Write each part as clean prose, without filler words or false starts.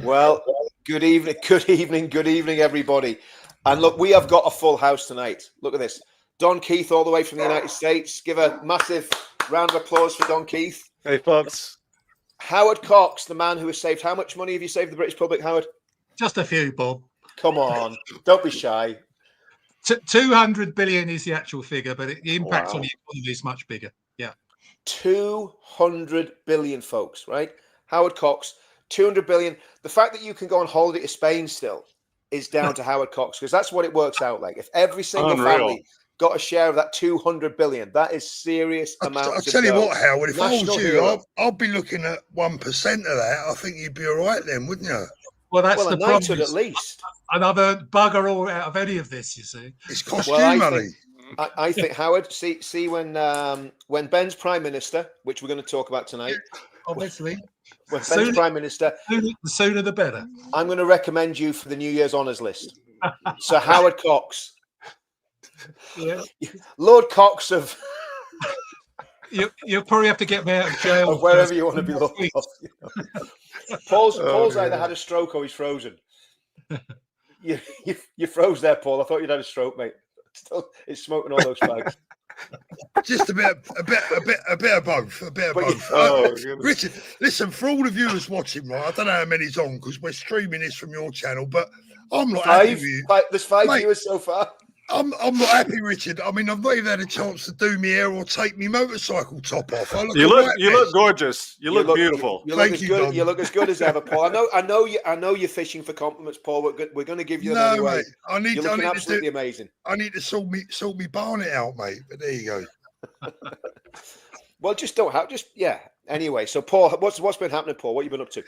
Well, good evening, everybody. And look, we have got a full house tonight. Look at this. Don Keith, all the way from the United States. Give a massive round of applause for Don Keith. Hey, folks. Howard Cox, the man who has saved. How much money have you saved the British public, Howard? Just a few, Bob. Come on, don't be shy. 200 billion is the actual figure, but the impact on the economy is much bigger. Yeah. 200 billion, folks, right? Howard Cox, 200 billion. The fact that you can go on holiday to Spain still is down to Howard Cox, because that's what it works out like. If every single family got a share of that 200 billion, that is serious amounts. I'll tell you what, Howard, if I was you, I'll be looking at 1% of that. I think you'd be all right then, wouldn't you? Well, that's the problem. At least. And I've earned bugger all out of any of this, you see. It's cost you money. I think, Howard, see when Ben's Prime Minister, which we're going to talk about tonight. Obviously. When Ben's Prime Minister. The sooner the better. I'm going to recommend you for the New Year's honours list. So Howard Cox. Yeah. Lord Cox of... You'll probably have to get me out of jail. Or wherever you want to be looked up. Paul's either had a stroke or he's frozen. You froze there, Paul. I thought you'd had a stroke, mate. Still, it's smoking all those fags. Just a bit of both. Richard, listen, for all the viewers watching, right? I don't know how many's on because we're streaming this from your channel, but I'm not happy with you. There's five viewers so far. I'm not happy, Richard. I mean, I've not even had a chance to do me hair or take me motorcycle top off. You look gorgeous. You look beautiful. You look as good as ever, Paul. I know you're fishing for compliments, Paul. We're going to give you them anyway. Mate, you're looking absolutely amazing. I need to sort me barnet out, mate. But there you go. Well, Anyway, so Paul, what's been happening, Paul? What have you been up to?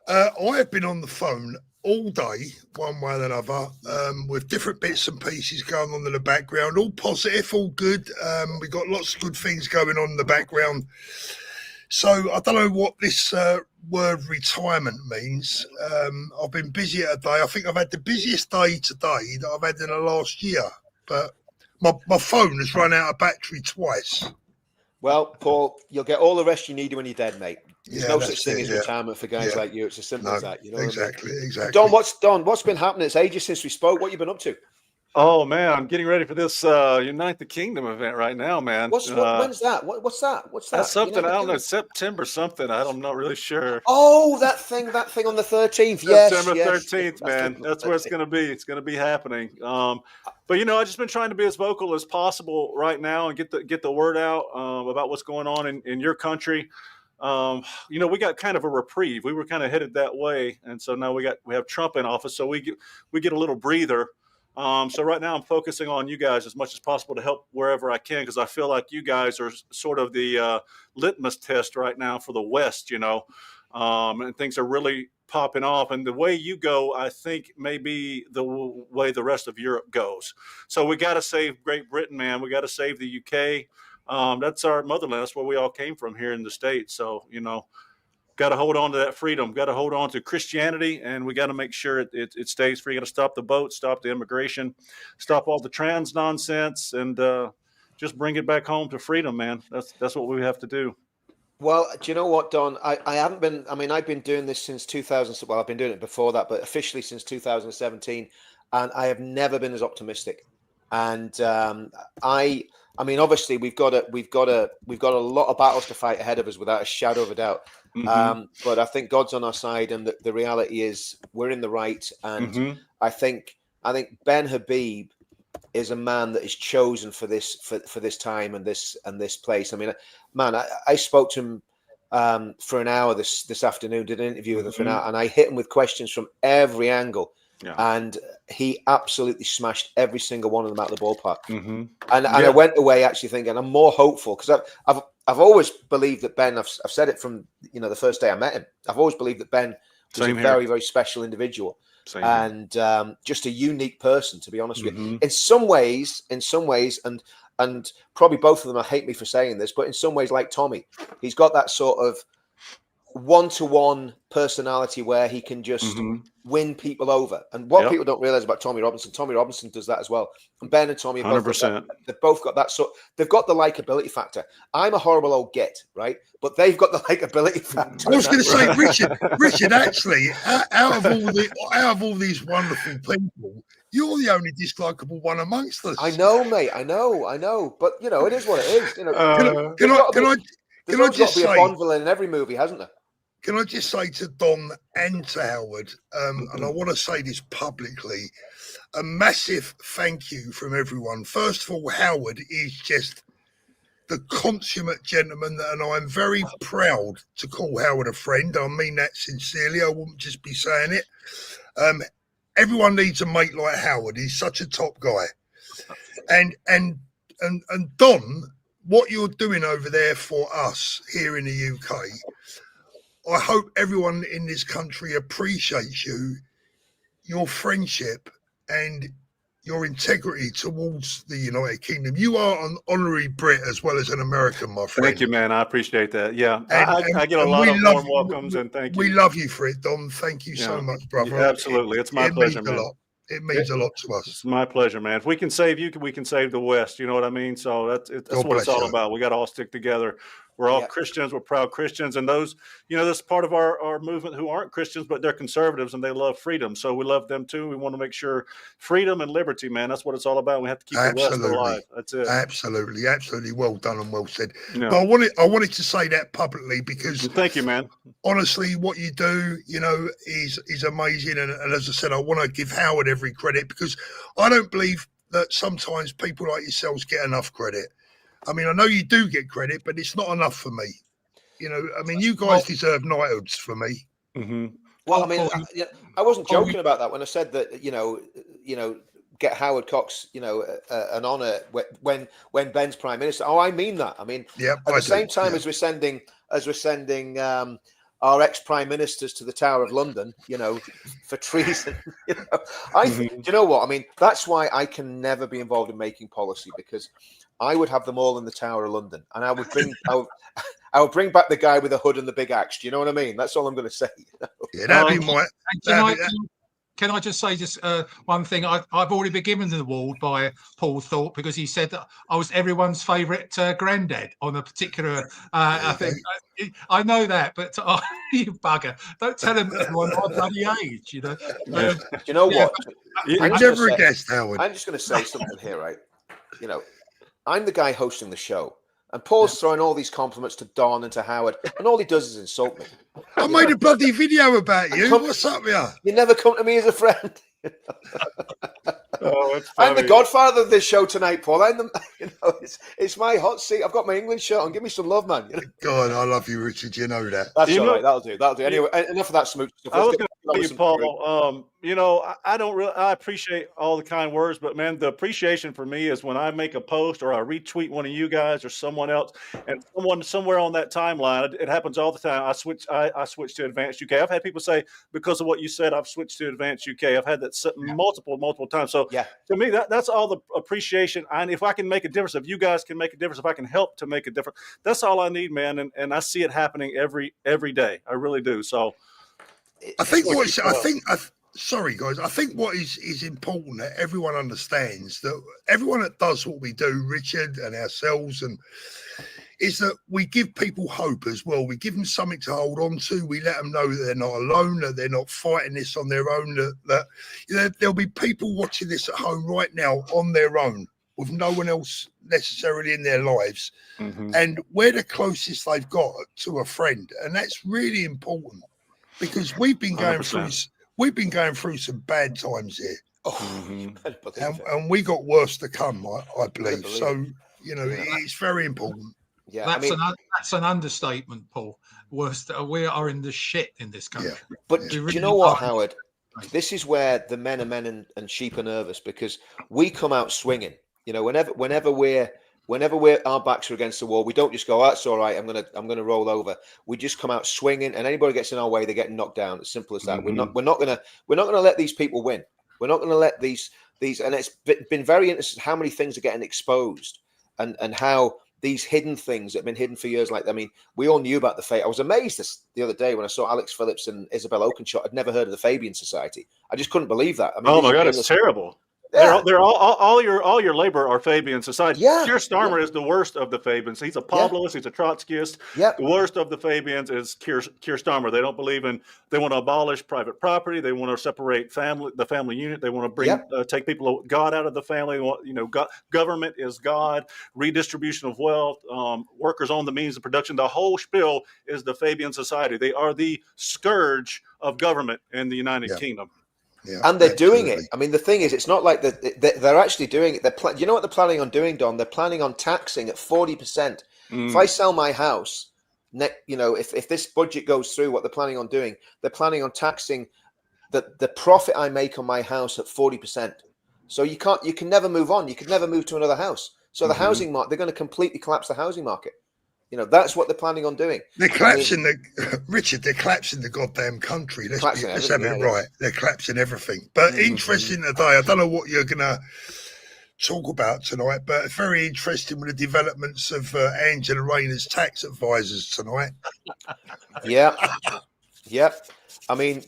I've been on the phone all day, one way or another, with different bits and pieces going on in the background, all positive, all good. We've got lots of good things going on in the background. So I don't know what this word retirement means. I've been busy at a day. I think I've had the busiest day today that I've had in the last year, but my phone has run out of battery twice. Well, Paul, you'll get all the rest you need when you're dead, mate. There's no such thing as retirement for guys like you. It's as simple as that. You know exactly. Don, what's been happening? It's ages since we spoke. What have you been up to? Oh man, I'm getting ready for this Unite the Kingdom event right now, man. When's that? What's that? That's something I don't know. September something. I'm not really sure. Oh, that thing on the 13th. Yes, September 13th, man. That's where it's going to be. It's going to be happening. But I've just been trying to be as vocal as possible right now and get the word out about what's going on in your country. We got kind of a reprieve. We were kind of headed that way, and so now we have Trump in office, so we get a little breather. So right now I'm focusing on you guys as much as possible to help wherever I can, because I feel like you guys are sort of the litmus test right now for the West, and things are really popping off. And the way you go, I think, may be the way the rest of Europe goes. So we got to save Great Britain, man. We got to save the UK. That's our motherland. That's where we all came from here in the States. So, got to hold on to that freedom, got to hold on to Christianity, and we got to make sure it stays free. Got to stop the boats, stop the immigration, stop all the trans nonsense, and just bring it back home to freedom, man. That's what we have to do. Well, do you know what, Don? I've been doing this since 2000. Well, I've been doing it before that, but officially since 2017, and I have never been as optimistic. And obviously we've got a lot of battles to fight ahead of us without a shadow of a doubt. Mm-hmm. But I think God's on our side, and the reality is we're in the right. And I think Ben Habib is a man that is chosen for this time and this place. I mean, man, I spoke to him for an hour this afternoon. Did an interview with him for an hour, and I hit him with questions from every angle. Yeah. And he absolutely smashed every single one of them out of the ballpark. Mm-hmm. And I went away actually thinking I'm more hopeful, because I've always believed that Ben. I've said it from the first day I met him. I've always believed that Ben was a very, very special individual. And just a unique person, to be honest with you. In some ways, and probably both of them will hate me for saying this, but in some ways, like Tommy, he's got that sort of one-to-one personality where he can just win people over. And what people don't realize about Tommy Robinson does that as well. And Ben and Tommy have they've both got that. So they've got the likability factor. I'm a horrible old git, right? But they've got the likability factor. I was going to say, Richard, actually, out of all these wonderful people, you're the only dislikable one amongst us. I know, mate. I know. But you know, it is what it is. You know, can I just say, a Bond villain in every movie, hasn't there? Can I just say to Don and to Howard, and I want to say this publicly, a massive thank you from everyone. First of all, Howard is just the consummate gentleman, and I'm very proud to call Howard a friend. I mean that sincerely. I wouldn't just be saying it. Everyone needs a mate like Howard. He's such a top guy. And Don, what you're doing over there for us here in the UK, I hope everyone in this country appreciates you, your friendship and your integrity towards the United Kingdom. You are an honorary Brit as well as an American, my friend. Thank you, man. I appreciate that. Yeah, I get a lot of warm welcomes, and thank you. We love you for it, Don. Thank you so much, brother. Yeah, absolutely. It's my pleasure, man. It means a lot to us. It's my pleasure, man. If we can save you, we can save the West. You know what I mean? So that's what it's all about. We got to all stick together. We're all Christians. We're proud Christians. And those, this is part of our movement who aren't Christians, but they're conservatives and they love freedom. So we love them too. We want to make sure freedom and liberty, man, that's what it's all about. We have to keep the West alive. That's it. Absolutely. Absolutely. Well done and well said. Yeah. But I wanted to say that publicly because thank you, man. Honestly, what you do, is amazing. And as I said, I want to give Howard every credit because I don't believe that sometimes people like yourselves get enough credit. I mean, I know you do get credit, but it's not enough for me. You guys deserve knighthoods for me. Mm-hmm. Well, I mean, I wasn't joking about that when I said that, get Howard Cox, an honour when Ben's Prime Minister. Oh, I mean that. I mean, at the same time as we're sending our ex-prime ministers to the Tower of London, for treason. Do you know what? I mean, that's why I can never be involved in making policy because I would have them all in the Tower of London, and I would bring back the guy with the hood and the big axe. Do you know what I mean? That's all I'm going to say. Yeah, that'd be my. Can I just say one thing? I've already been given the award by Paul Thorpe because he said that I was everyone's favourite granddad on a particular thing. I know that, but you bugger! Don't tell him my bloody age. Do you know what? I never guessed, Howard. I'm just going to say something here, right? I'm the guy hosting the show. And Paul's throwing all these compliments to Don and to Howard, and all he does is insult me. I made a bloody video about you. What's up with you? You never come to me as a friend. Oh, I'm the godfather of this show tonight, Paul. It's my hot seat. I've got my England shirt on. Give me some love, man. God, I love you, Richard. You know that. That's all right. That'll do. Anyway, enough of that smooch stuff. I was going to tell you, Paul. I appreciate all the kind words, but man, the appreciation for me is when I make a post or I retweet one of you guys or someone else, and someone somewhere on that timeline. It happens all the time. I switch to AdvanceUK. I've had people say because of what you said, I've switched to AdvanceUK. I've had that multiple times. So to me, that's all the appreciation. And if I can make a difference, if you guys can make a difference, if I can help to make a difference, that's all I need, man. And I see it happening every day. I really do. So sorry guys, I think what is important that everyone understands, that everyone that does what we do, Richard and ourselves, and is that we give people hope as well. We give them something to hold on to. We let them know that they're not alone, that they're not fighting this on their own, that there'll be people watching this at home right now on their own with no one else necessarily in their lives. And we're the closest they've got to a friend. And that's really important because we've been going through some bad times here. And we got worse to come, I believe. So, it's very important. Yeah, that's an understatement, Paul. Worst, we are in the shit in this country. Yeah. But do you know what, Howard? This is where the men are men and sheep are nervous because we come out swinging. Whenever our backs are against the wall, we don't just go, "That's all right. I'm gonna roll over." We just come out swinging, and anybody gets in our way, they get knocked down. As simple as that. We're not gonna let these people win. We're not gonna let these. And it's been very interesting how many things are getting exposed, and how these hidden things that have been hidden for years. Like, I mean, we all knew about the I was amazed the other day when I saw Alex Phillips and Isabel Oakeshott. I'd never heard of the Fabian Society. I just couldn't believe that. I mean, oh my God, it's terrible. Yeah. They're all your labor are Fabian society. Yeah. Keir Starmer is the worst of the Fabians. He's a Pabloist. He's a Trotskyist. Yeah. The worst of the Fabians is Keir Starmer. They don't believe they want to abolish private property. They want to separate the family unit. They want to bring take people God out of the family. Government is God. Redistribution of wealth. Workers own the means of production. The whole spiel is the Fabian society. They are the scourge of government in the United Kingdom. Yeah, and they're doing it. I mean, the thing is, it's not like they're actually doing it. You know what they're planning on doing, Don? They're planning on taxing at 40%. If I sell my house, if this budget goes through, what they're planning on doing, they're planning on taxing the profit I make on my house at 40%. So you can never move on. You could never move to another house. So the housing market, they're going to completely collapse the housing market. That's what they're planning on doing. They're collapsing Richard, they're collapsing the goddamn country. Let's have it right. They're collapsing everything. But interesting today, I don't know what you're going to talk about tonight, but it's very interesting with the developments of Angela Rayner's tax advisors tonight. Yeah. I mean,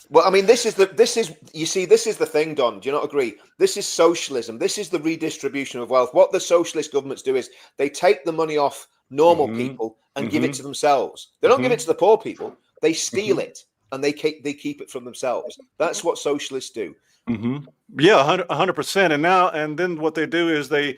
well, I mean, this is the thing, Don. Do you not agree? This is socialism. This is the redistribution of wealth. What the socialist governments do is they take the money off normal people and give it to themselves. They don't give it to the poor people. They steal it and they keep it from themselves. That's what socialists do. Yeah, 100%. And then what they do is they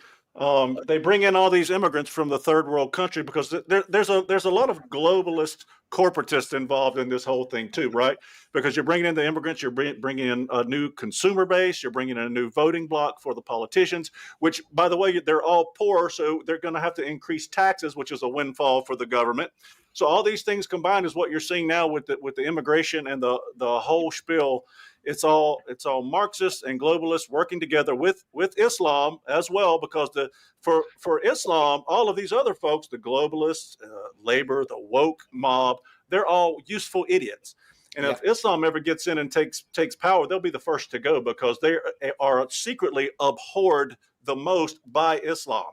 bring in all these immigrants from the third world country because there's a lot of globalist corporatists involved in this whole thing too, right? Because you're bringing in the immigrants, you're bringing in a new consumer base, you're bringing in a new voting bloc for the politicians, which, by the way, they're all poor, so they're going to have to increase taxes, which is a windfall for the government. So all these things combined is what you're seeing now with the immigration and the whole spiel. It's all Marxists and globalists working together with Islam as well, because for Islam, all of these other folks, the globalists, labor, the woke mob, they're all useful idiots. And if Islam ever gets in and takes power, they'll be the first to go because they are secretly abhorred the most by Islam,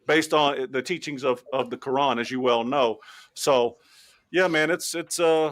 based on the teachings of the Quran, as you well know. So, yeah, man, it's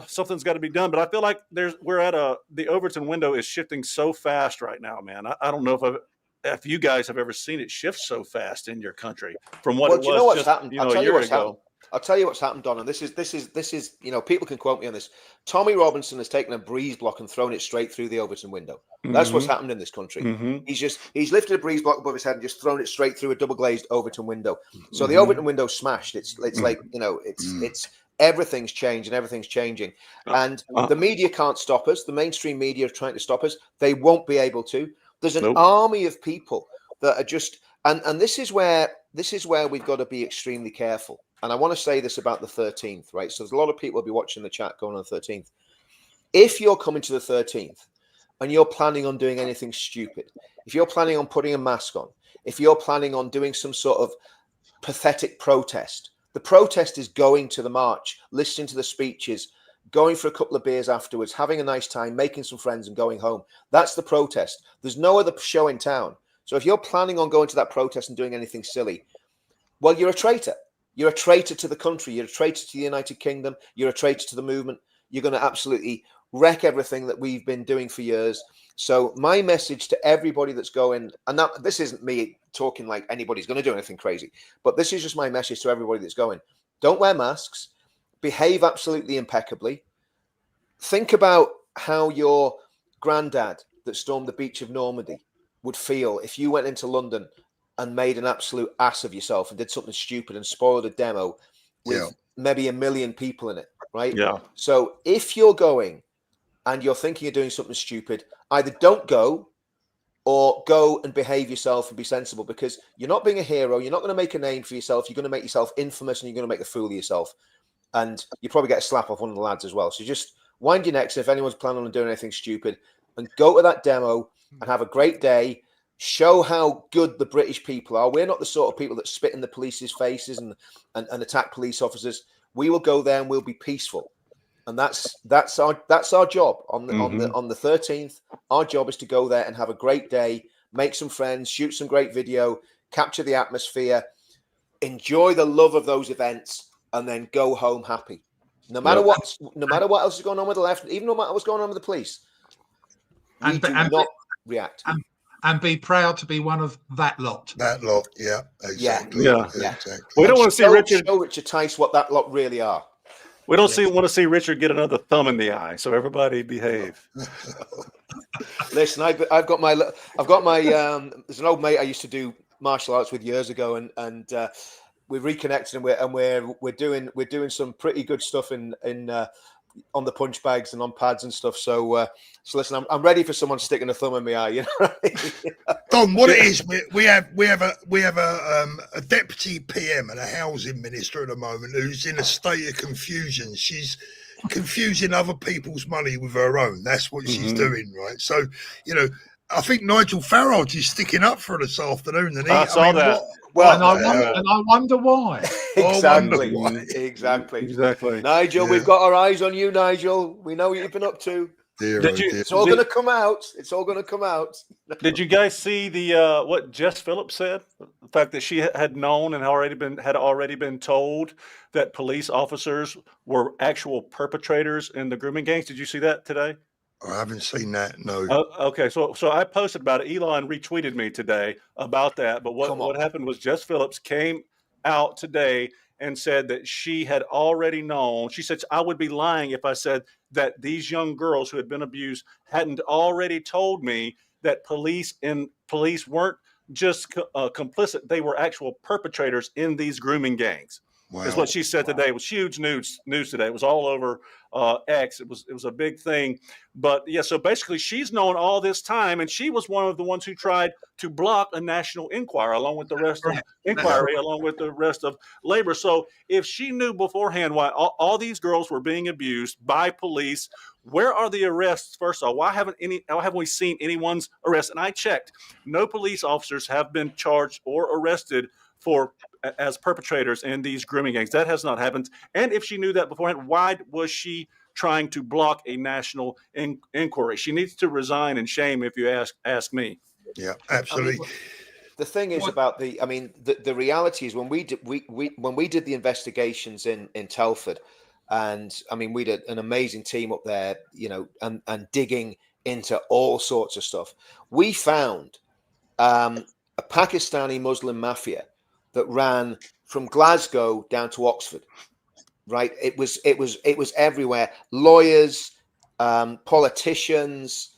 something's got to be done. But I feel like we're at the Overton window is shifting so fast right now, man. I don't know if you guys have ever seen it shift so fast in your country from what it was. You know what's happened? A year ago. I'll tell you what's happened, Don, and this is people can quote me on this. Tommy Robinson has taken a breeze block and thrown it straight through the Overton window. That's what's happened in this country. He's lifted a breeze block above his head and just thrown it straight through a double glazed Overton window. So the Overton window's smashed. It's like it's everything's changed and everything's changing. And the media can't stop us. The mainstream media are trying to stop us. They won't be able to. There's an army of people that are just and this is where we've got to be extremely careful. And I want to say this about the 13th, right? So there's a lot of people will be watching the chat going on the 13th. If you're coming to the 13th and you're planning on doing anything stupid, if you're planning on putting a mask on, if you're planning on doing some sort of pathetic protest, the protest is going to the march, listening to the speeches, going for a couple of beers afterwards, having a nice time, making some friends and going home. That's the protest. There's no other show in town. So if you're planning on going to that protest and doing anything silly, well, you're a traitor. You're a traitor to the country. You're a traitor to the United Kingdom. You're a traitor to the movement. You're going to absolutely wreck everything that we've been doing for years. So my message to everybody that's going, and now, this isn't me talking like anybody's going to do anything crazy, but this is just my message to everybody that's going. Don't wear masks. Behave absolutely impeccably. Think about how your granddad that stormed the beach of Normandy would feel if you went into London and made an absolute ass of yourself and did something stupid and spoiled a demo with maybe 1 million people in it, right? Yeah. So if you're going and you're thinking of doing something stupid, either don't go or go and behave yourself and be sensible, because you're not being a hero. You're not going to make a name for yourself. You're going to make yourself infamous and you're going to make a fool of yourself. And you probably get a slap off one of the lads as well. So just wind your necks if anyone's planning on doing anything stupid, and go to that demo and have a great day. Show how good the British people are. We're not the sort of people that spit in the police's faces and attack police officers. We will go there and we'll be peaceful, and that's our job on the 13th. Our job is to go there and have a great day, make some friends, shoot some great video, capture the atmosphere, enjoy the love of those events, and then go home happy. No matter what else is going on with the left, even no matter what's going on with the police, we do not react. And be proud to be one of that lot. That lot, yeah, exactly. Yeah. Exactly. We don't want to see Richard. Show Richard Tice what that lot really are. We don't want to see Richard get another thumb in the eye. So everybody behave. Listen, I've got my there's an old mate I used to do martial arts with years ago, and we've reconnected, and we're doing some pretty good stuff in on the punch bags and on pads and stuff. So listen, I'm ready for someone sticking a thumb in my eye. You know, Don, what it is, we have a deputy PM and a housing minister at the moment who's in a state of confusion. She's confusing other people's money with her own. That's what she's doing, right? So, you know, I think Nigel Farage is sticking up for her this afternoon. And I saw that. And I wonder why. Exactly. Nigel, we've got our eyes on you, Nigel. We know what you've been up to. It's all going to come out. It's all going to come out. Did you guys see the what Jess Phillips said? The fact that she had known and had already been told that police officers were actual perpetrators in the grooming gangs. Did you see that today? I haven't seen that. No. Okay, so I posted about it. Elon retweeted me today about that. But what happened was Jess Phillips came out today and said that she had already known. She said, I would be lying if I said that these young girls who had been abused hadn't already told me that police weren't just complicit. They were actual perpetrators in these grooming gangs. Wow. Is what she said today. It was huge news today. It was all over X. It was a big thing. But yeah, so basically she's known all this time, and she was one of the ones who tried to block a national inquiry along with the rest of labor. So if she knew beforehand why all these girls were being abused by police, where are the arrests? First of all, why haven't we seen anyone's arrest? And I checked. No police officers have been charged or arrested as perpetrators in these grooming gangs. That has not happened. And if she knew that beforehand, why was she trying to block a national inquiry? She needs to resign in shame, if you ask me. Yeah, absolutely. The thing is about the reality is when we did the investigations in Telford, and I mean we did an amazing team up there, you know, and digging into all sorts of stuff. We found a Pakistani Muslim mafia that ran from Glasgow down to Oxford, right? It was everywhere. Lawyers, politicians,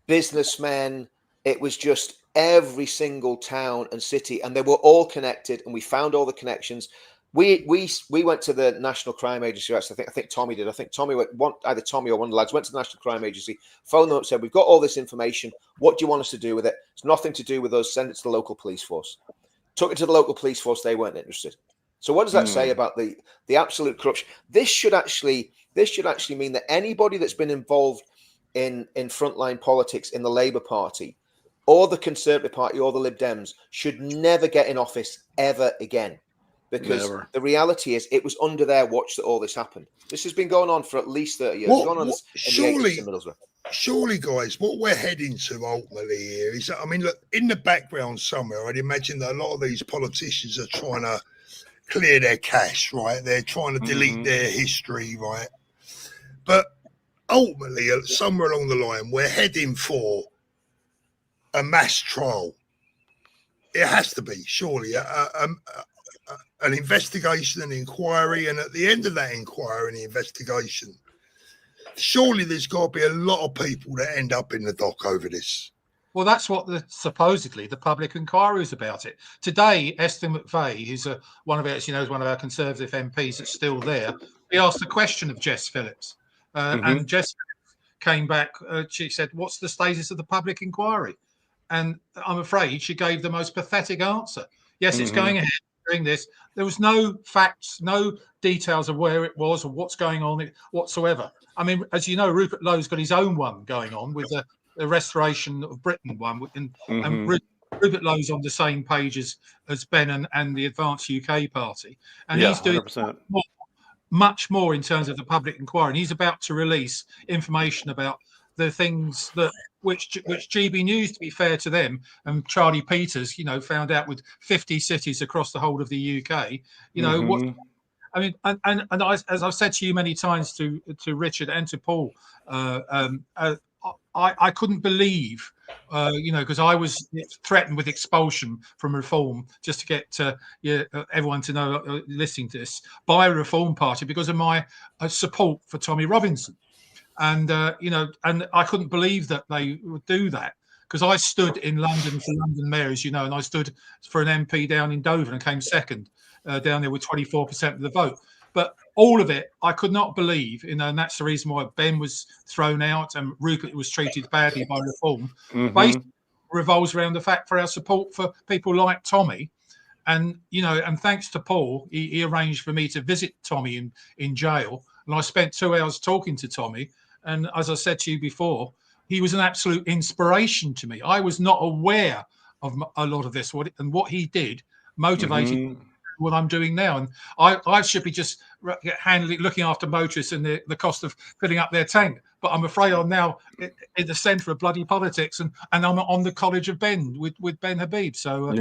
businessmen. It was just every single town and city, and they were all connected. And we found all the connections. We went to the National Crime Agency. Actually, I think Tommy did. I think Tommy either Tommy or one of the lads went to the National Crime Agency, phoned them up, said, "We've got all this information. What do you want us to do with it? It's nothing to do with us. Send it to the local police force." Took it to the local police force. They weren't interested. So what does that say about the absolute corruption? This should actually mean that anybody that's been involved in frontline politics in the Labour Party or the Conservative Party or the Lib Dems should never get in office ever again. Because the reality is it was under their watch that all this happened. This has been going on for at least 30 years. Surely, guys, what we're heading to ultimately here is, I mean, look, in the background somewhere, I'd imagine that a lot of these politicians are trying to clear their cache, right? They're trying to delete their history, right? But ultimately, somewhere along the line, we're heading for a mass trial. It has to be, surely, an investigation, an inquiry, and at the end of that inquiry and the investigation, surely there's got to be a lot of people that end up in the dock over this. Well, that's what supposedly the public inquiry is about it. Today, Esther McVeigh, who's one of our Conservative MPs that's still there, we asked a question of Jess Phillips. And Jess came back, she said, "What's the status of the public inquiry?" And I'm afraid she gave the most pathetic answer. Yes, it's going ahead. Doing this, there was no facts, no details of where it was or what's going on whatsoever. I mean, as you know, Rupert Lowe's got his own one going on with the Restoration of Britain one, and Rupert Lowe's on the same page as Ben and the AdvanceUK party, and he's doing much more in terms of the public inquiry. And he's about to release information about the things that which GB News, to be fair to them, and Charlie Peters, found out with 50 cities across the whole of the UK, what. I mean, and as I've said to you many times, to Richard and to Paul, I couldn't believe, because I was threatened with expulsion from Reform, just to get everyone to know, listening to this, by a Reform Party because of my support for Tommy Robinson. And, and I couldn't believe that they would do that, because I stood in London for London Mayor, as you know, and I stood for an MP down in Dover and came second down there with 24% of the vote. But all of it, I could not believe, and that's the reason why Ben was thrown out and Rupert was treated badly by Reform. Basically revolves around the fact for our support for people like Tommy. And, and thanks to Paul, he arranged for me to visit Tommy in jail. And I spent 2 hours talking to Tommy. And as I said to you before, he was an absolute inspiration to me. I was not aware of a lot of this, and what he did motivated what I'm doing now. And I should be just looking after motorists and the cost of filling up their tank. But I'm afraid I'm now in the centre of bloody politics, and I'm on the College of Ben with Ben Habib. So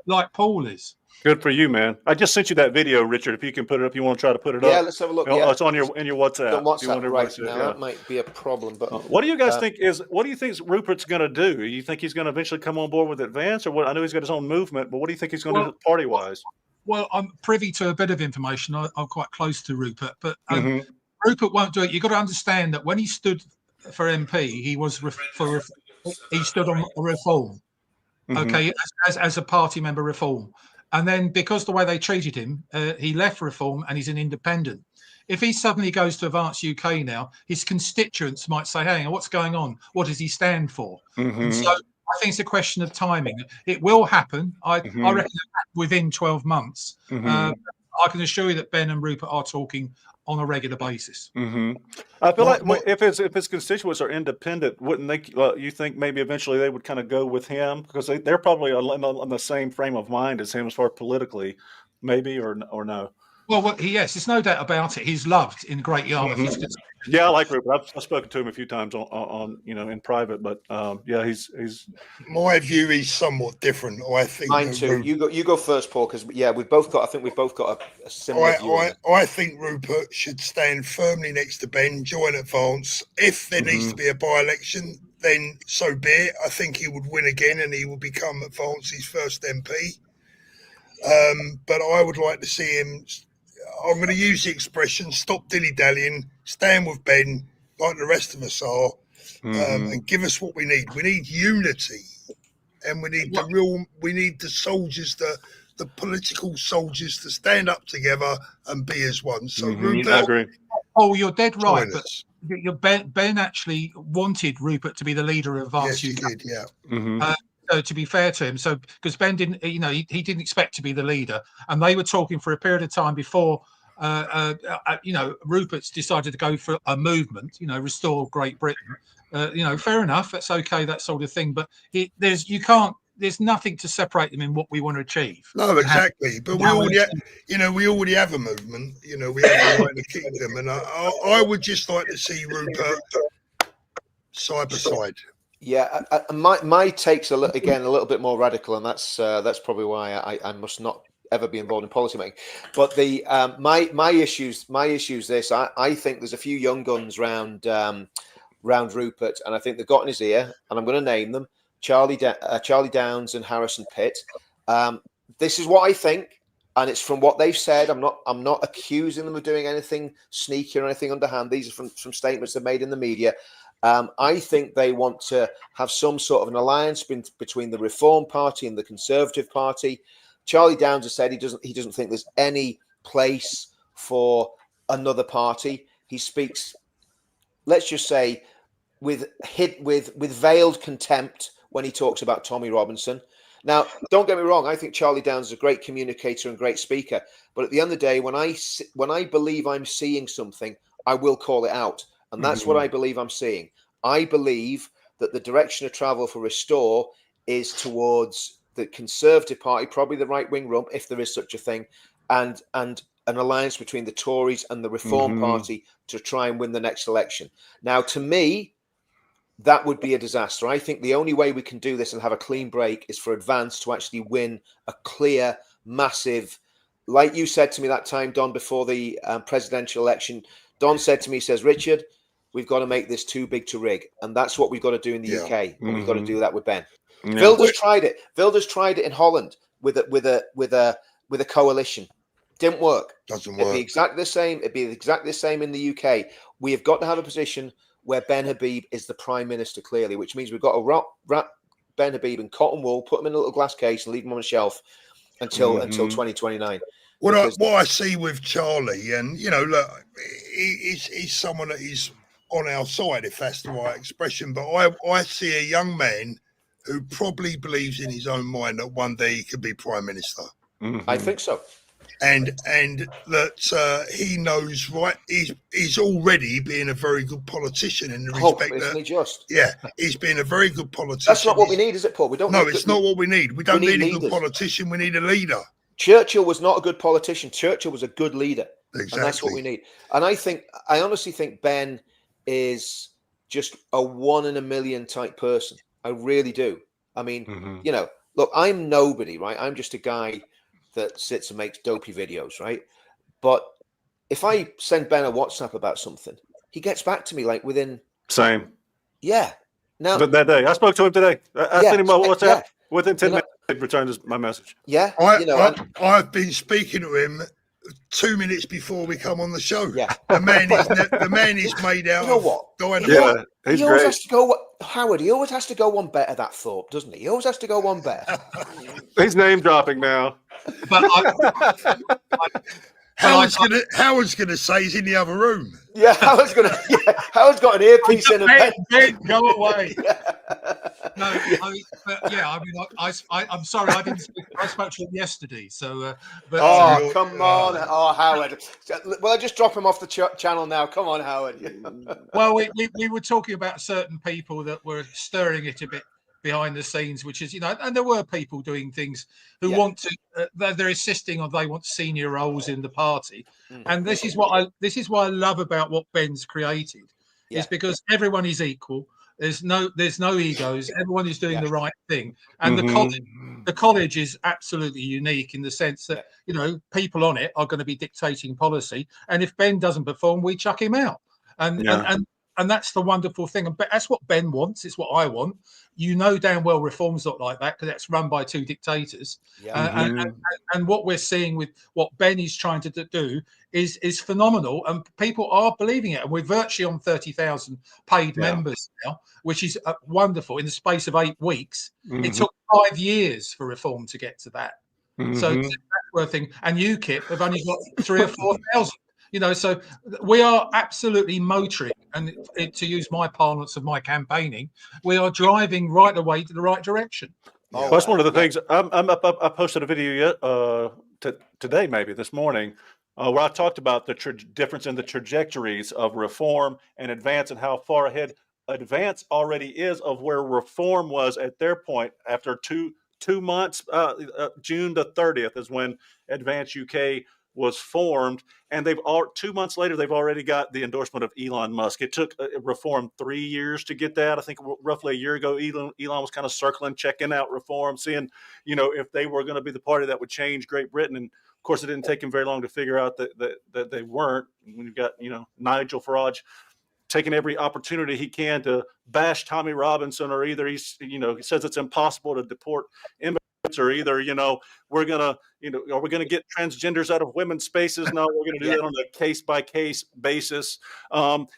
like Paul is. Good for you, man. I just sent you that video, Richard. If you can put it up, you want to try to put it up? Yeah, let's have a look. It's on your WhatsApp. On WhatsApp right now. That might be a problem. But what do you guys think what do you think Rupert's going to do? You think he's going to eventually come on board with Advance, or what? I know he's got his own movement, but what do you think he's going to do party wise? Well, I'm privy to a bit of information. I'm quite close to Rupert, but Rupert won't do it. You've got to understand that when he stood for MP, he stood on Reform. Okay, as a party member, Reform. And then because the way they treated him, he left Reform and he's an independent. If he suddenly goes to AdvanceUK now, his constituents might say, hey, what's going on? What does he stand for? And so I think it's a question of timing. It will happen. I reckon within 12 months. I can assure you that Ben and Rupert are talking on a regular basis. I feel like if his constituents are independent, wouldn't they? You think maybe eventually they would kind of go with him, because they're probably on the same frame of mind as him as far as politically, maybe or no. Well, yes, there's no doubt about it. He's loved in Great Yarmouth. Yeah, I like Rupert. I've spoken to him a few times on in private, but yeah, he's. My view is somewhat different. I think mine too. You go first, Paul, because we've both got a similar view. I think Rupert should stand firmly next to Ben, join Advance. If there needs to be a by-election, then so be it. I think he would win again, and he will become Advance's first MP. But I would like to see him. I'm going to use the expression, stop dilly-dallying, stand with Ben like the rest of us are, and give us what we need. We need unity, and we need the soldiers, the political soldiers, to stand up together and be as one. So Rupert, I agree. Oh, you're dead right. But Ben actually wanted Rupert to be the leader of AdvanceUK. Yes, he did, yeah. So to be fair to him, because Ben didn't, he didn't expect to be the leader, and they were talking for a period of time before, Rupert's decided to go for a movement, restore Great Britain. Fair enough, that's okay, that sort of thing. But there's nothing to separate them in what we want to achieve. No, exactly. But we already have a movement. We have the United Kingdom, and I would just like to see Rupert side by side. Yeah, my take's a little bit more radical, and that's probably why I must not ever be involved in policymaking. But the my issues this. I think there's a few young guns round Rupert, and I think they've got in his ear, and I'm going to name them: Charlie Downs and Harrison Pitt. This is what I think, and it's from what they've said. I'm not accusing them of doing anything sneaky or anything underhand. These are from statements they've made in the media. I think they want to have some sort of an alliance between the Reform Party and the Conservative Party. Charlie Downs has said he doesn't think there's any place for another party. He speaks, let's just say, with veiled contempt when he talks about Tommy Robinson. Now, don't get me wrong. I think Charlie Downs is a great communicator and great speaker. But at the end of the day, when I believe I'm seeing something, I will call it out. And that's what I believe I'm seeing. I believe that the direction of travel for Restore is towards the Conservative Party, probably the right-wing rump, if there is such a thing, and an alliance between the Tories and the Reform Party to try and win the next election. Now, to me, that would be a disaster. I think the only way we can do this and have a clean break is for Advance to actually win a clear, massive, like you said to me that time, Don, before the presidential election. Don said to me, he says, Richard, we've got to make this too big to rig. And that's what we've got to do in the UK. And we've got to do that with Ben. Yeah. Wilders tried it. Wilders tried it in Holland with a coalition. Didn't work. Doesn't work. It'd be exactly the same. It'd be exactly the same in the UK. We have got to have a position where Ben Habib is the prime minister, clearly, which means we've got to wrap Ben Habib in cotton wool, put him in a little glass case, and leave him on a shelf until 2029. What I see with Charlie, and look, he's someone that is on our side, if that's the right expression. But I see a young man who probably believes in his own mind that one day he could be prime minister. I think so. And that he knows, right? He's already being a very good politician in the respect that he's been a very good politician. That's not what we need, is it, Paul? We don't. No, it's not what we need. We don't need a good politician. We need a leader. Churchill was not a good politician. Churchill was a good leader. Exactly. And that's what we need. And I honestly think Ben is just a 1 in a million type person. I really do. I mean, look, I'm nobody, right? I'm just a guy that sits and makes dopey videos, right? But if I send Ben a WhatsApp about something, he gets back to me like within... Same. Yeah. Now, that day. I spoke to him today. I sent him a WhatsApp. Yeah. Within 10 minutes, he returned my message. Yeah. I've been speaking to him 2 minutes before we come on the show. Yeah. The man is made out of... what? Yeah, he's he always great. Has to go, Howard, he always has to go one better, that Thorpe, doesn't he? He always has to go one better. He's name dropping now. But Howard's gonna say he's in the other room. Yeah, Howard's got an earpiece in a Ben, go away. I'm sorry, I didn't speak. I spoke to him yesterday. So, come on, Howard. Well, I just drop him off the channel now. Come on, Howard. Well, we were talking about certain people that were stirring it a bit behind the scenes, which is, and there were people doing things who want to, they're insisting on they want senior roles in the party. And this is what I love about what Ben's created, is because everyone is equal. There's no egos. Everyone is doing the right thing. And the college is absolutely unique in the sense that, people on it are going to be dictating policy. And if Ben doesn't perform, we chuck him out. And that's the wonderful thing. And that's what Ben wants. It's what I want. Damn well reform's not like that because that's run by two dictators. And what we're seeing with what Ben is trying to do is phenomenal. And people are believing it. And we're virtually on 30,000 paid members now, which is wonderful. In the space of 8 weeks, it took 5 years for reform to get to that. So that's worth thing. And UKIP have only got 3,000 or 4,000. So we are absolutely motoring, and to use my parlance of my campaigning, we are driving right away to the right direction. Well, that's one of the things. I posted a video today, maybe this morning, where I talked about the difference in the trajectories of reform and Advance and how far ahead Advance already is of where reform was at their point after two months. June the 30th is when AdvanceUK was formed, and 2 months later they've already got the endorsement of Elon Musk. It took reform 3 years to get that. I think roughly a year ago, Elon was kind of circling, checking out reform, seeing if they were going to be the party that would change Great Britain. And of course, it didn't take him very long to figure out that they weren't. When you've got Nigel Farage taking every opportunity he can to bash Tommy Robinson, or either he says it's impossible to deport immigrants, or either we're gonna are we gonna get transgenders out of women's spaces? No, we're gonna do that on a case-by-case basis. Elon's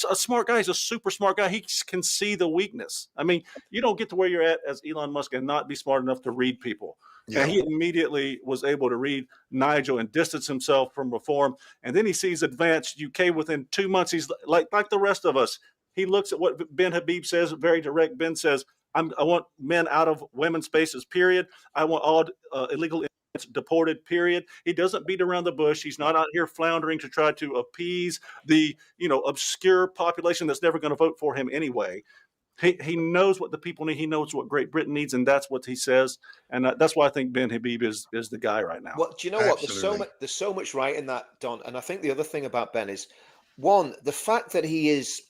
a smart guy. He's a super smart guy. He can see the weakness. I mean, you don't get to where you're at as Elon Musk and not be smart enough to read people. And he immediately was able to read Nigel and distance himself from reform. And then he sees AdvanceUK within 2 months. He's like the rest of us. He looks at what Ben Habib says, very direct. Ben says, I want men out of women's spaces, period. I want all illegal immigrants deported, period. He doesn't beat around the bush. He's not out here floundering to try to appease the obscure population that's never going to vote for him anyway. He knows what the people need. He knows what Great Britain needs, and that's what he says. And that's why I think Ben Habib is the guy right now. Well, do you know what? There's so much right in that, Don. And I think the other thing about Ben is, one, the fact that he is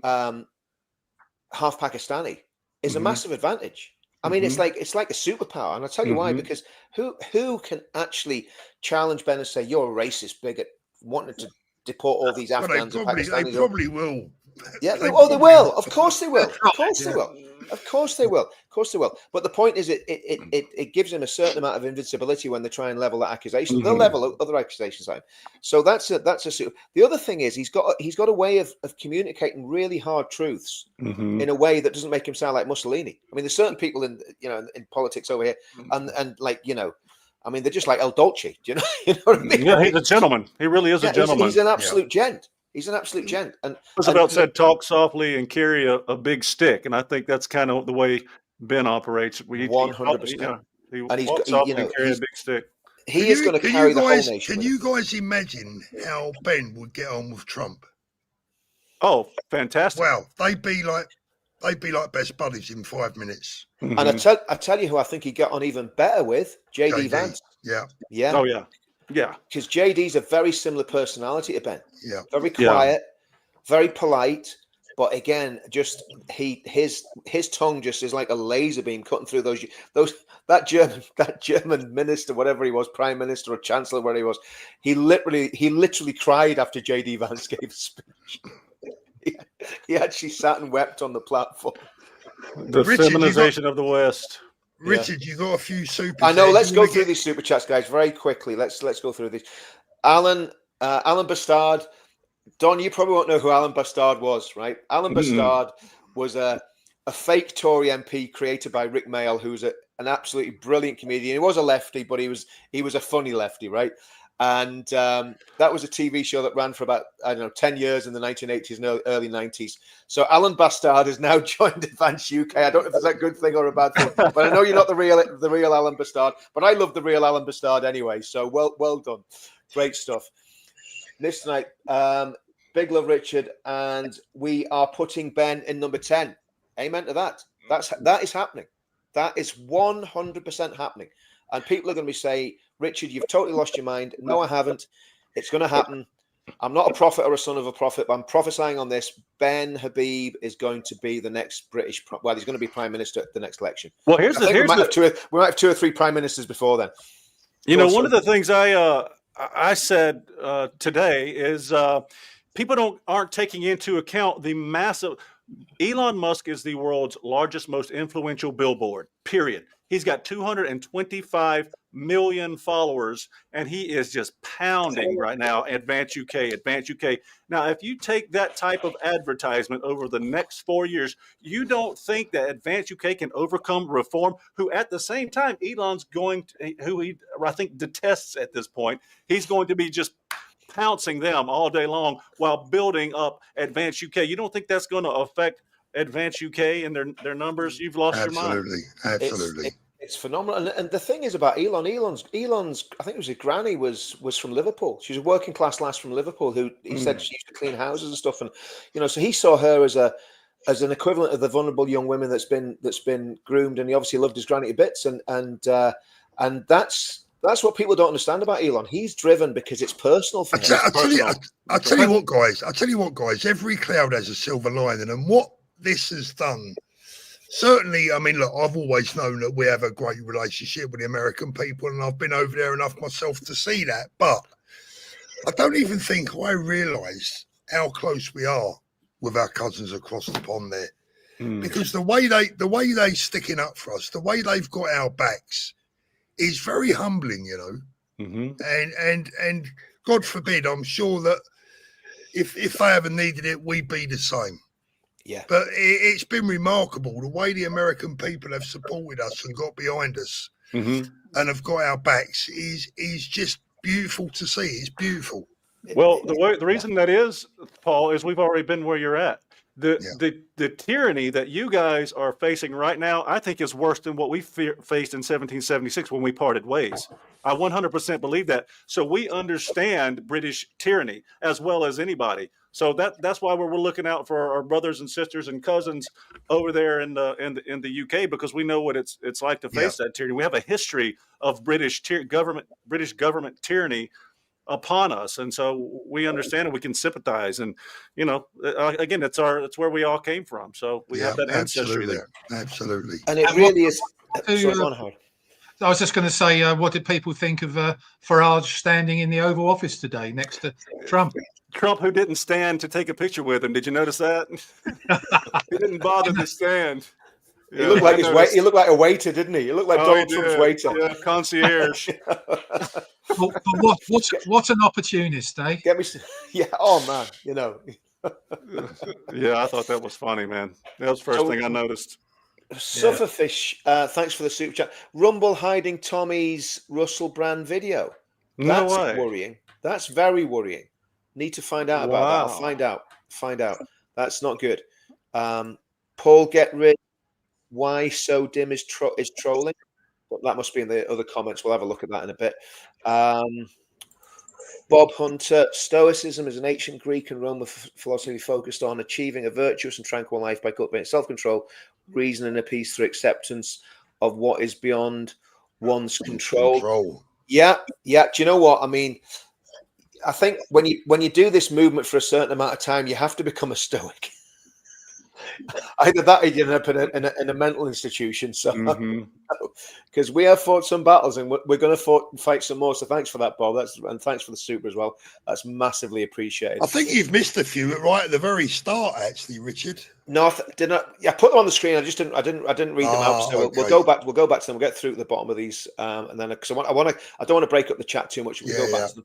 half Pakistani is a massive advantage. I mean, it's like a superpower, and I'll tell you why. Because who can actually challenge Ben and say you're a racist bigot, wanting to deport all these Afghans and Pakistanis? They probably will. Yeah, they will. Of course they will. Of course they will. Of course they will. Of course they will. But the point is, it gives them a certain amount of invincibility when they try and level that accusation. They'll level other accusations out. So that's a. The other thing is he's got a way of communicating really hard truths in a way that doesn't make him sound like Mussolini. I mean, there's certain people in politics over here, and like I mean, they're just like El Dolce. Do you know? You know what I mean? Yeah, he's a gentleman. He really is a gentleman. He's an absolute gent. He's an absolute gent. And Roosevelt said, "Talk softly and carry a big stick," and I think that's kind of the way Ben operates. 100%. And he's softly and carry a big stick. He is going to carry the whole nation. Can you guys imagine how Ben would get on with Trump? Oh, fantastic! Well, they'd be like best buddies in 5 minutes. And I tell you who I think he'd get on even better with, JD Vance. Yeah. Oh yeah. Yeah, because JD's a very similar personality to Ben. Yeah, very quiet, very polite, but again, just his tongue just is like a laser beam cutting through that German minister, whatever he was, prime minister or chancellor, whatever he was. He literally cried after JD Vance gave a speech. He actually sat and wept on the platform. The feminization of the West. Richard, you got a few super. I know. Let's go through these super chats, guys, very quickly. Let's go through these. Alan Bastard, Don, you probably won't know who Alan Bastard was, right? Alan Bastard was a fake Tory MP created by Rick Mayall, who's an absolutely brilliant comedian. He was a lefty, but he was a funny lefty, right? And that was a TV show that ran for about 10 years in the 1980s and early 90s. So Alan Bastard has now joined AdvanceUK. I don't know if that's a good thing or a bad thing, but I know you're not the real Alan Bastard. But I love the real Alan Bastard anyway. So well done, great stuff. This tonight, big love, Richard, and we are putting Ben in number 10. Amen to that. That is happening. That is 100% happening. And people are going to be saying, Richard, you've totally lost your mind. No, I haven't. It's going to happen. I'm not a prophet or a son of a prophet, but I'm prophesying on this. Ben Habib is going to be the next British. He's going to be prime minister at the next election. Well, we might have two or three prime ministers before then. One of the things I said today is people aren't taking into account the massive. Elon Musk is the world's largest, most influential billboard. Period. He's got 225 million followers, and he is just pounding right now. AdvanceUK. Now, if you take that type of advertisement over the next 4 years, you don't think that AdvanceUK can overcome reform? Who, at the same time, Elon's who he I think detests at this point. He's going to be just pouncing them all day long while building up AdvanceUK. You don't think that's going to affect AdvanceUK and their numbers? You've lost your mind. Absolutely. It's phenomenal. And the thing is about Elon's, I think it was his granny was from Liverpool. She was a working class lass from Liverpool who he said she used to clean houses and stuff. And, so he saw her as an equivalent of the vulnerable young women that's been groomed. And he obviously loved his granny to bits. And that's what people don't understand about Elon. He's driven because it's personal for him. I'll tell you what, guys, every cloud has a silver lining. And what this has done, certainly, I mean, look, I've always known that we have a great relationship with the American people, and I've been over there enough myself to see that. But I don't even think I realised how close we are with our cousins across the pond there. Because the way they sticking up for us, the way they've got our backs is very humbling, And God forbid, I'm sure that if they ever needed it, we'd be the same. Yeah. But it's been remarkable the way the American people have supported us and got behind us and have got our backs is just beautiful to see. It's beautiful. Well, the reason that is, Paul, is we've already been where you're at. The tyranny that you guys are facing right now, I think, is worse than what we faced in 1776 when we parted ways. I 100% believe that. So we understand British tyranny as well as anybody. So that's why we're looking out for our brothers and sisters and cousins over there in the UK, because we know what it's like to face that tyranny. We have a history of British government tyranny upon us, and so we understand and we can sympathize. And again, it's where we all came from, so we have that ancestry there. Absolutely. And it really is. I was just going to say, what did people think of Farage standing in the Oval Office today next to Trump? Trump, who didn't stand to take a picture with him. Did you notice that? He didn't bother to stand. He looked like he looked like a waiter, didn't he? He looked like Donald Trump's waiter. Yeah, concierge. What an opportunist, eh? Oh man, Yeah, I thought that was funny, man. That was the first thing I noticed. Sufferfish, thanks for the super chat. Rumble hiding Tommy's Russell Brand video. That's worrying. That's very worrying. Need to find out about that. I'll find out. That's not good. Paul, get rid. Why so dim is trolling? But that must be in the other comments. We'll have a look at that in a bit. Bob Hunter, Stoicism is an ancient Greek and Roman philosophy focused on achieving a virtuous and tranquil life by cultivating self-control, reason, and a peace through acceptance of what is beyond one's control. Yeah. Do you know what I mean? I think when you do this movement for a certain amount of time, you have to become a Stoic. Either that or you end up in a mental institution. So, because we have fought some battles and we're going to fight some more. So, thanks for that, Bob. And thanks for the super as well. That's massively appreciated. I think you've missed a few right at the very start, actually, Richard. No, I put them on the screen. I just didn't read them out. So okay. we'll go back to them. We'll get through to the bottom of these, and then because I don't want to break up the chat too much. We'll go back to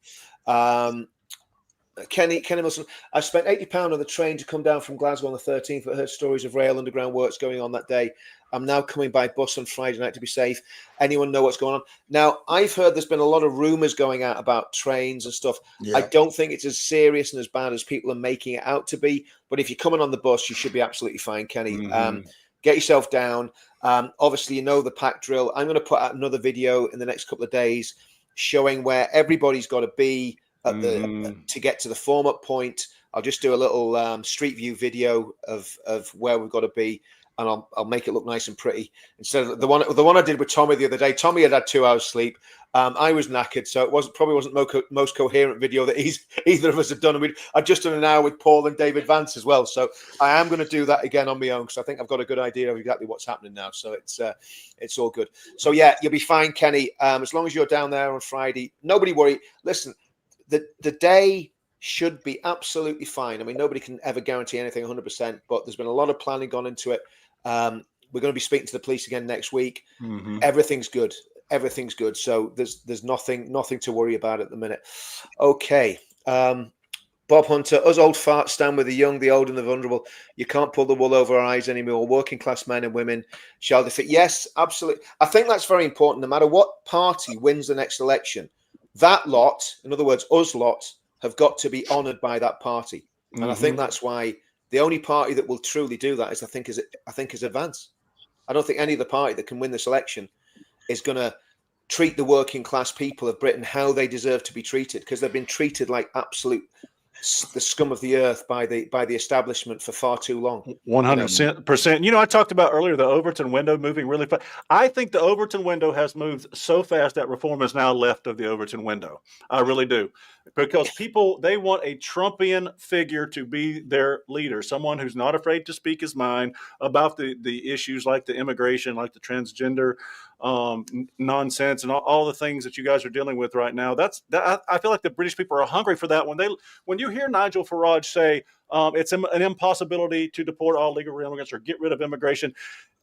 them. Kenny Wilson, I spent £80 on the train to come down from Glasgow on the 13th, but heard stories of rail underground works going on that day. I'm now coming by bus on Friday night to be safe. Anyone know what's going on? Now, I've heard there's been a lot of rumours going out about trains and stuff. Yeah. I don't think it's as serious and as bad as people are making it out to be. But if you're coming on the bus, you should be absolutely fine, Kenny. Get yourself down. Obviously, the pack drill. I'm going to put out another video in the next couple of days showing where everybody's got to be to get to the form up point. I'll just do a little street view video of where we've got to be, and I'll make it look nice and pretty. Instead of the one I did with Tommy the other day. Tommy had 2 hours sleep. I was knackered, so it probably wasn't most coherent video that either of us have done. And I've just done an hour with Paul and David Vance as well. So I am going to do that again on my own because I think I've got a good idea of exactly what's happening now. So it's all good. So yeah, you'll be fine, Kenny. As long as you're down there on Friday, nobody worry. Listen. The day should be absolutely fine. I mean, nobody can ever guarantee anything 100%, but there's been a lot of planning gone into it. We're going to be speaking to the police again next week. Everything's good. Everything's good. So there's nothing to worry about at the minute. Okay. Bob Hunter, us old farts stand with the young, the old, and the vulnerable. You can't pull the wool over our eyes anymore. Working class men and women shall defeat. Yes, absolutely. I think that's very important. No matter what party wins the next election, that lot, in other words, us lot, have got to be honoured by that party, and I think that's why the only party that will truly do that is I think is Advance. I don't think any other party that can win this election is going to treat the working class people of Britain how they deserve to be treated, because they've been treated like absolute the scum of the earth by the establishment for far too long. 100%. I talked about earlier the Overton window moving really fast. I think the Overton window has moved so fast that reform is now left of the Overton window. I really do, because people, they want a Trumpian figure to be their leader, someone who's not afraid to speak his mind about the issues like the immigration, like the transgender nonsense, and all the things that you guys are dealing with right now. I feel like the British people are hungry for that. When you hear Nigel Farage say it's an impossibility to deport all legal immigrants or get rid of immigration,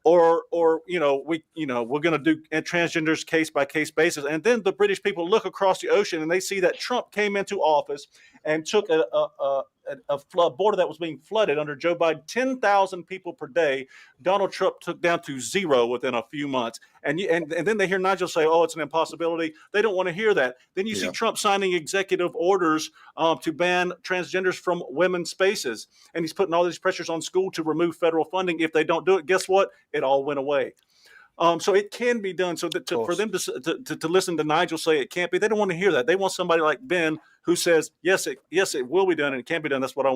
or we're going to do transgenders case by case basis, and then the British people look across the ocean and they see that Trump came into office and took a border that was being flooded under Joe Biden, 10,000 people per day. Donald Trump took down to 0 within a few months. And then they hear Nigel say, oh, it's an impossibility. They don't want to hear that. Then you see Trump signing executive orders to ban transgenders from women's spaces. And he's putting all these pressures on school to remove federal funding. If they don't do it, guess what? It all went away. So it can be done. So for them to listen to Nigel say it can't be, they don't want to hear that. They want somebody like Ben who says, yes, it will be done and it can be done. That's what I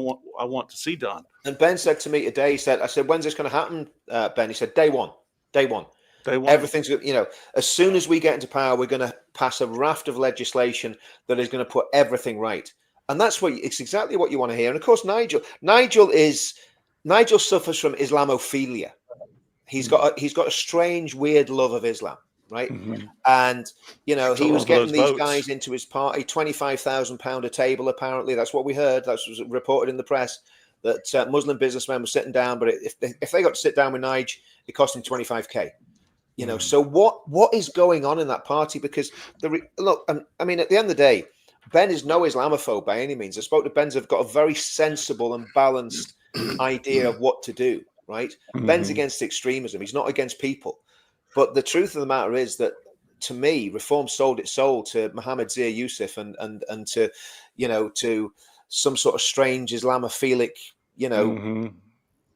want to see done. And Ben said to me today, I said, when's this going to happen, Ben? He said, day one. Everything's, as soon as we get into power, we're going to pass a raft of legislation that is going to put everything right. And it's exactly what you want to hear. And of course, Nigel suffers from Islamophilia. He's got a strange, weird love of Islam, right? Mm-hmm. And he was getting these votes. guys into his party, £25,000 a table. Apparently, that's what we heard. That was reported in the press, that Muslim businessmen were sitting down. But if they got to sit down with Nigel, it cost him 25K. So what is going on in that party? Because at the end of the day, Ben is no Islamophobe by any means. I spoke to Ben's have got a very sensible and balanced idea of what to do, right? Mm-hmm. Ben's against extremism. He's not against people. But the truth of the matter is that, to me, Reform sold its soul to Mohammed Zia Yusuf and to, to some sort of strange Islamophilic,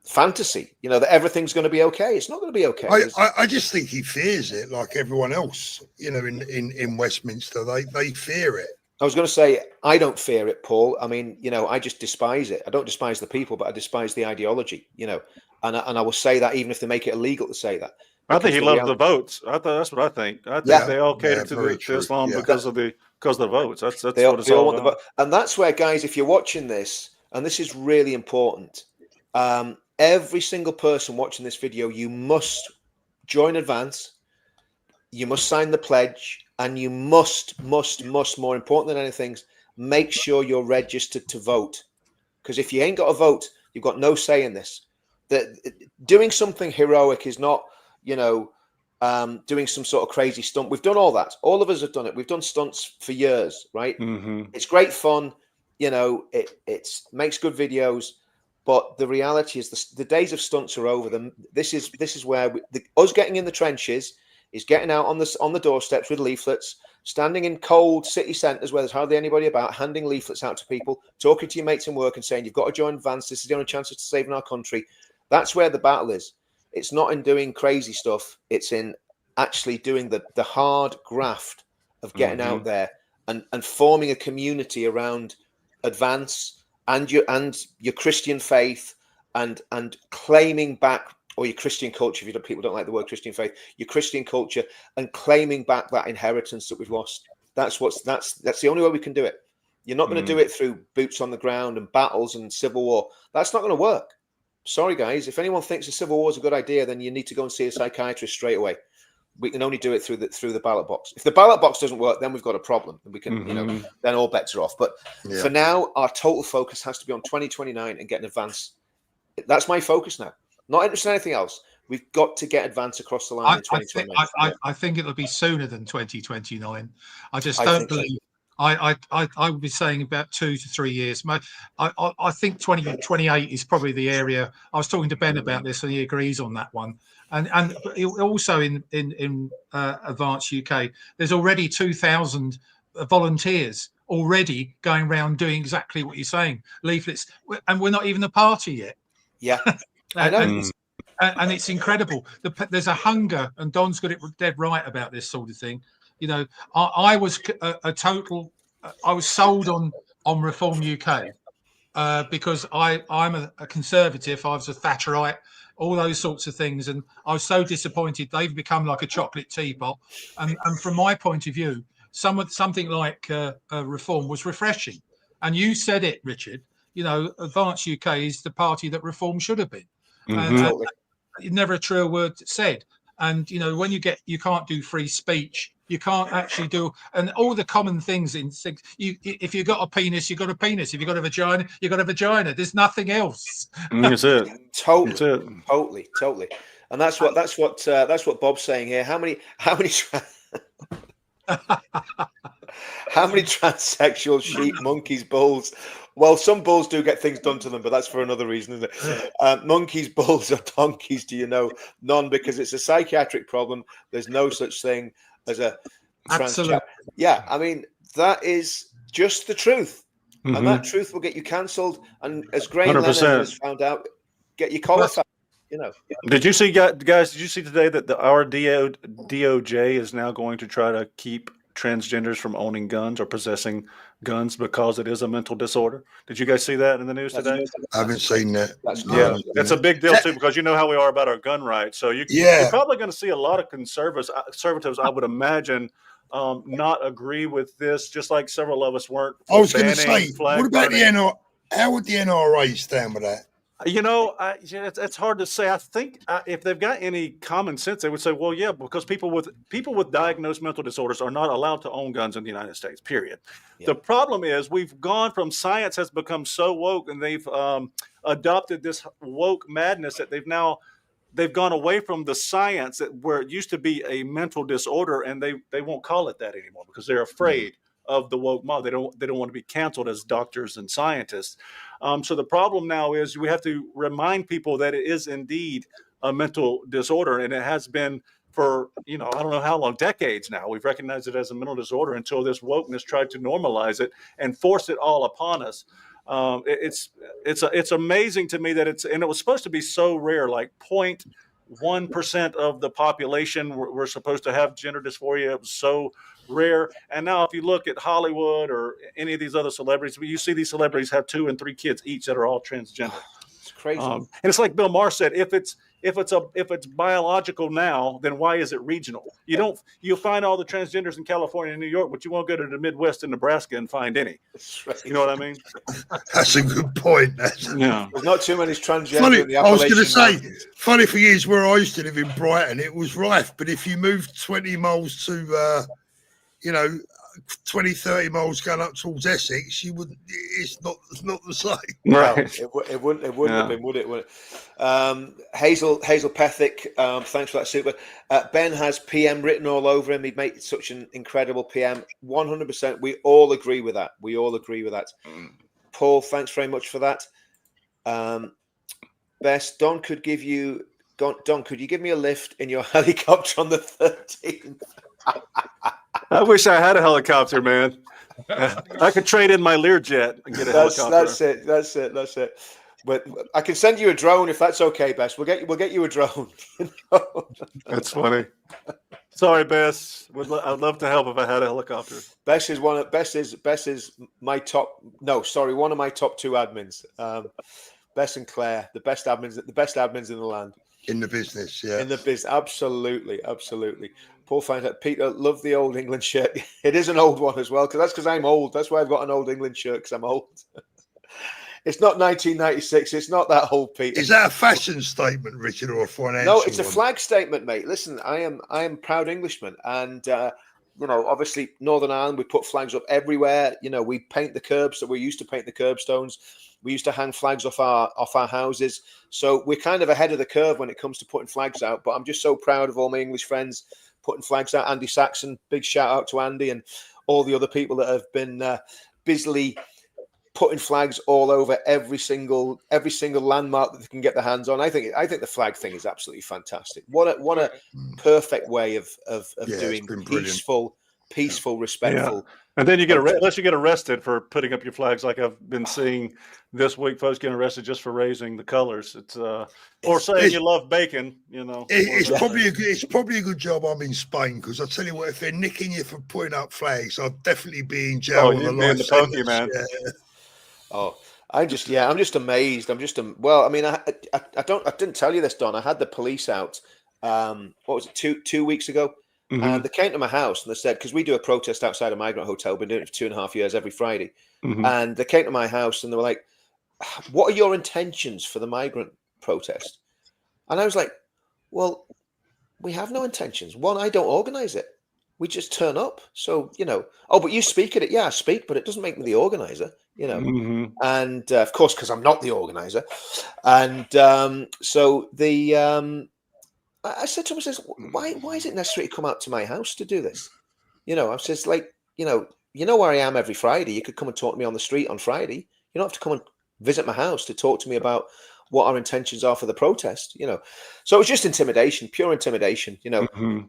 fantasy, that everything's going to be okay. It's not going to be okay. I just think he fears it, like everyone else, in Westminster. They fear it. I was going to say, I don't fear it, Paul. I mean, I just despise it. I don't despise the people, but I despise the ideology, and I will say that even if they make it illegal to say that. I think he loves the votes. That's what I think. I think they all cater to Islam because of the votes. That's what it's all about. And that's where, guys, if you're watching this, and this is really important, every single person watching this video, you must join Advance. You must sign the pledge, and you must, more important than anything, make sure you're registered to vote. Because if you ain't got a vote, you've got no say in this. Doing something heroic is not, doing some sort of crazy stunt. We've done all that. All of us have done it. We've done stunts for years, right? Mm-hmm. It's great fun. It makes good videos. But the reality is the days of stunts are over. This is where us getting in the trenches is getting out on the doorsteps with leaflets, standing in cold city centres where there's hardly anybody about, handing leaflets out to people, talking to your mates in work and saying, you've got to join Advance. This is the only chance of saving our country. That's where the battle is. It's not in doing crazy stuff. It's in actually doing the hard graft of getting out there and forming a community around Advance and your Christian faith and claiming back, or your Christian culture, if people don't like the word Christian faith, your Christian culture, and claiming back that inheritance that we've lost. That's the only way we can do it. You're not going to do it through boots on the ground and battles and civil war. That's not going to work. Sorry, guys. If anyone thinks a civil war is a good idea, then you need to go and see a psychiatrist straight away. We can only do it through the ballot box. If the ballot box doesn't work, then we've got a problem. We can, then all bets are off. But for now, our total focus has to be on 2029 and getting Advance. That's my focus now. Not interested in anything else. We've got to get Advance across the line in 2029. I think it'll be sooner than 2029. I just don't believe. I would be saying about 2 to 3 years. I think 2028 is probably the area. I was talking to Ben about this, and he agrees on that one. And also in AdvanceUK, there's already 2,000 volunteers already going around doing exactly what you're saying, leaflets, and we're not even a party yet. Yeah, I know. And it's incredible. There's a hunger, and Don's got it dead right about this sort of thing. I was I was sold on Reform UK because I'm a conservative. I was a Thatcherite, all those sorts of things, and I was so disappointed. They've become like a chocolate teapot, and from my point of view, something like Reform was refreshing. And you said it, Richard. AdvanceUK is the party that Reform should have been. Never a truer word said. And when you can't do free speech, you can't actually do, and all the common things if you've got a penis, you've got a penis. If you've got a vagina, you've got a vagina. There's nothing else. That's it. Totally. And that's what Bob's saying here. How many transsexual sheep, monkeys, bulls? Well, some bulls do get things done to them, but that's for another reason, isn't it? Monkeys, bulls, or donkeys, do you know? None, because it's a psychiatric problem. There's no such thing as a Absolutely. Yeah, I mean, that is just the truth. And that truth will get you cancelled. And as Graham Lennon has found out, get your collar back. Did you see, guys? Did you see today that our DOJ is now going to try to keep transgenders from owning guns or possessing guns because it is a mental disorder. Did you guys see that in the news today? I haven't seen that. It's a big deal too, because you know how we are about our gun rights. So you're probably going to see a lot of conservatives, I would imagine, not agree with this, just like several of us weren't. I was going to say, what about the NRA? How would the NRA stand with that? You know, it's hard to say. I think if they've got any common sense, they would say, well, yeah, because people with diagnosed mental disorders are not allowed to own guns in the United States, period. Yeah. The problem is we've gone from science has become so woke, and they've adopted this woke madness that they've gone away from the science where it used to be a mental disorder, and they won't call it that anymore because they're afraid of the woke mob. They don't want to be canceled as doctors and scientists. So the problem now is we have to remind people that it is indeed a mental disorder, and it has been for, I don't know how long, decades now. We've recognized it as a mental disorder until this wokeness tried to normalize it and force it all upon us. It's amazing to me that and it was supposed to be so rare, like 0.1% of the population were supposed to have gender dysphoria. It was so rare. And now if you look at Hollywood or any of these other celebrities, you see these celebrities have 2 and 3 kids each that are all transgender. It's crazy. And it's like Bill Maher said, if it's biological now, then why is it regional? You'll find all the transgenders in California and New York, but you won't go to the Midwest and Nebraska and find any. Right. You know what I mean? That's a good point. There's not too many transgender in the Appalachian I was going to say, mountains. funny thing is, where I used to live in Brighton, it was rife. But if you moved 20 miles to 20, 30 miles going up towards Essex, it's not the same. Right. No, it wouldn't have been, would it? Hazel Pethick, thanks for that super. Ben has PM written all over him. He'd make such an incredible PM. 100%. We all agree with that. Paul, thanks very much for that. Bess, Don, could you give me a lift in your helicopter on the 13th? I wish I had a helicopter, man. I could trade in my Learjet and get a helicopter. That's it. But I can send you a drone if that's okay, Bess. We'll get you a drone. That's funny. Sorry, Bess. I'd love to help if I had a helicopter. Bess is one of my top. No, sorry, one of my top 2 admins. Bess and Claire, the best admins in the land. In the business, yeah. In the business, absolutely. Paul finds out, Peter, love the old England shirt. It is an old one as well, because I'm old. That's why I've got an old England shirt, because I'm old. It's not 1996. It's not that old, Peter. Is that a fashion statement, Richard, or a financial? No, it's a flag statement, mate. Listen, I am proud Englishman, and obviously Northern Ireland, we put flags up everywhere. We paint the curbs, so we used to paint the curbstones. We used to hang flags off our houses. So we're kind of ahead of the curve when it comes to putting flags out. But I'm just so proud of all my English friends putting flags out. Andy Saxon, big shout out to Andy and all the other people that have been busily putting flags all over every single landmark that they can get their hands on. I think the flag thing is absolutely fantastic. What a perfect way of doing peaceful, respectful. Yeah. And then you get unless you get arrested for putting up your flags, like I've been seeing this week, folks getting arrested just for raising the colors. It's or saying you love bacon, It's probably a good job I'm in Spain, because I tell you what, if they're nicking you for putting up flags, I'll definitely be in jail. The pokey, man. Yeah. Oh, I'm just amazed. I didn't tell you this, Don. I had the police out. What was it, two weeks ago? Mm-hmm. And they came to my house and they said, because we do a protest outside a migrant hotel, been doing it for 2.5 years every Friday. Mm-hmm. And they came to my house and they were like, what are your intentions for the migrant protest? And I was like, well, we have no intentions. One, I don't organize it. We just turn up. So, but you speak at it. Yeah, I speak, but it doesn't make me the organizer, Mm-hmm. And of course, because I'm not the organizer. And so I said to him, I says, why is it necessary to come out to my house to do this? I says, you know where I am every Friday. You could come and talk to me on the street on Friday. You don't have to come and visit my house to talk to me about what our intentions are for the protest, So it was just intimidation, pure intimidation, Mm-hmm.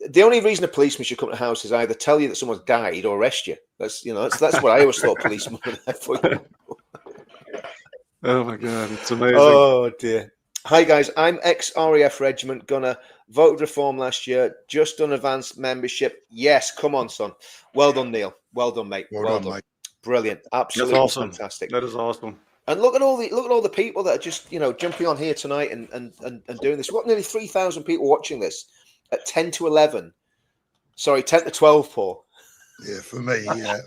The only reason a policeman should come to the house is either tell you that someone's died or arrest you. That's what I always thought policemen were there for. Oh my God, it's amazing. Oh dear. Hi guys, I'm ex-RAF regiment, gonna voted reform last year, just done advanced membership. Yes, come on, son. Well done, Neil. Well done, mate. Well done. Mate. Brilliant. Absolutely awesome. Fantastic. That is awesome. And look at all the people that are just, jumping on here tonight and doing this. We've got nearly 3,000 people watching this at 10 to 11. Sorry, 10 to 12, Paul. Yeah, for me, yeah.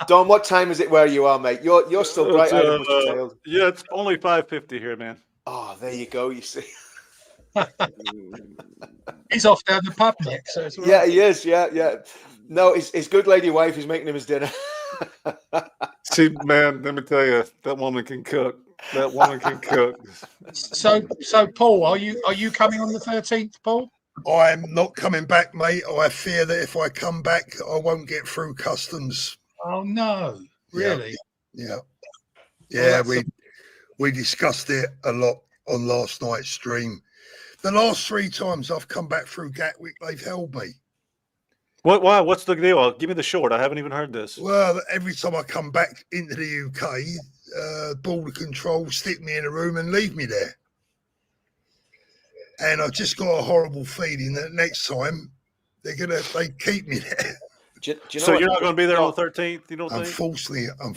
Don, what time is it where you are, mate? You're still bright-eyed and bushy-tailed. Yeah, it's only 5:50 here, man. Oh, there you go, you see. He's off down the pub next. So it's all Yeah, right. he is. Yeah. No, his good lady wife is making him his dinner. See, man, let me tell you, that woman can cook. That woman can cook. So Paul, are you coming on the 13th, Paul? I'm not coming back, mate. I fear that if I come back, I won't get through customs. Oh no, really? Yeah. Well, We discussed it a lot on last night's stream. The last 3 times I've come back through Gatwick, they've held me. What? Why? What's the deal? Give me the short. I haven't even heard this. Well, every time I come back into the UK, border control stick me in a room and leave me there. And I've just got a horrible feeling that next time they keep me there. Do you know So what? you're not going to be there on the 13th? You don't think? Unfortunately, I'm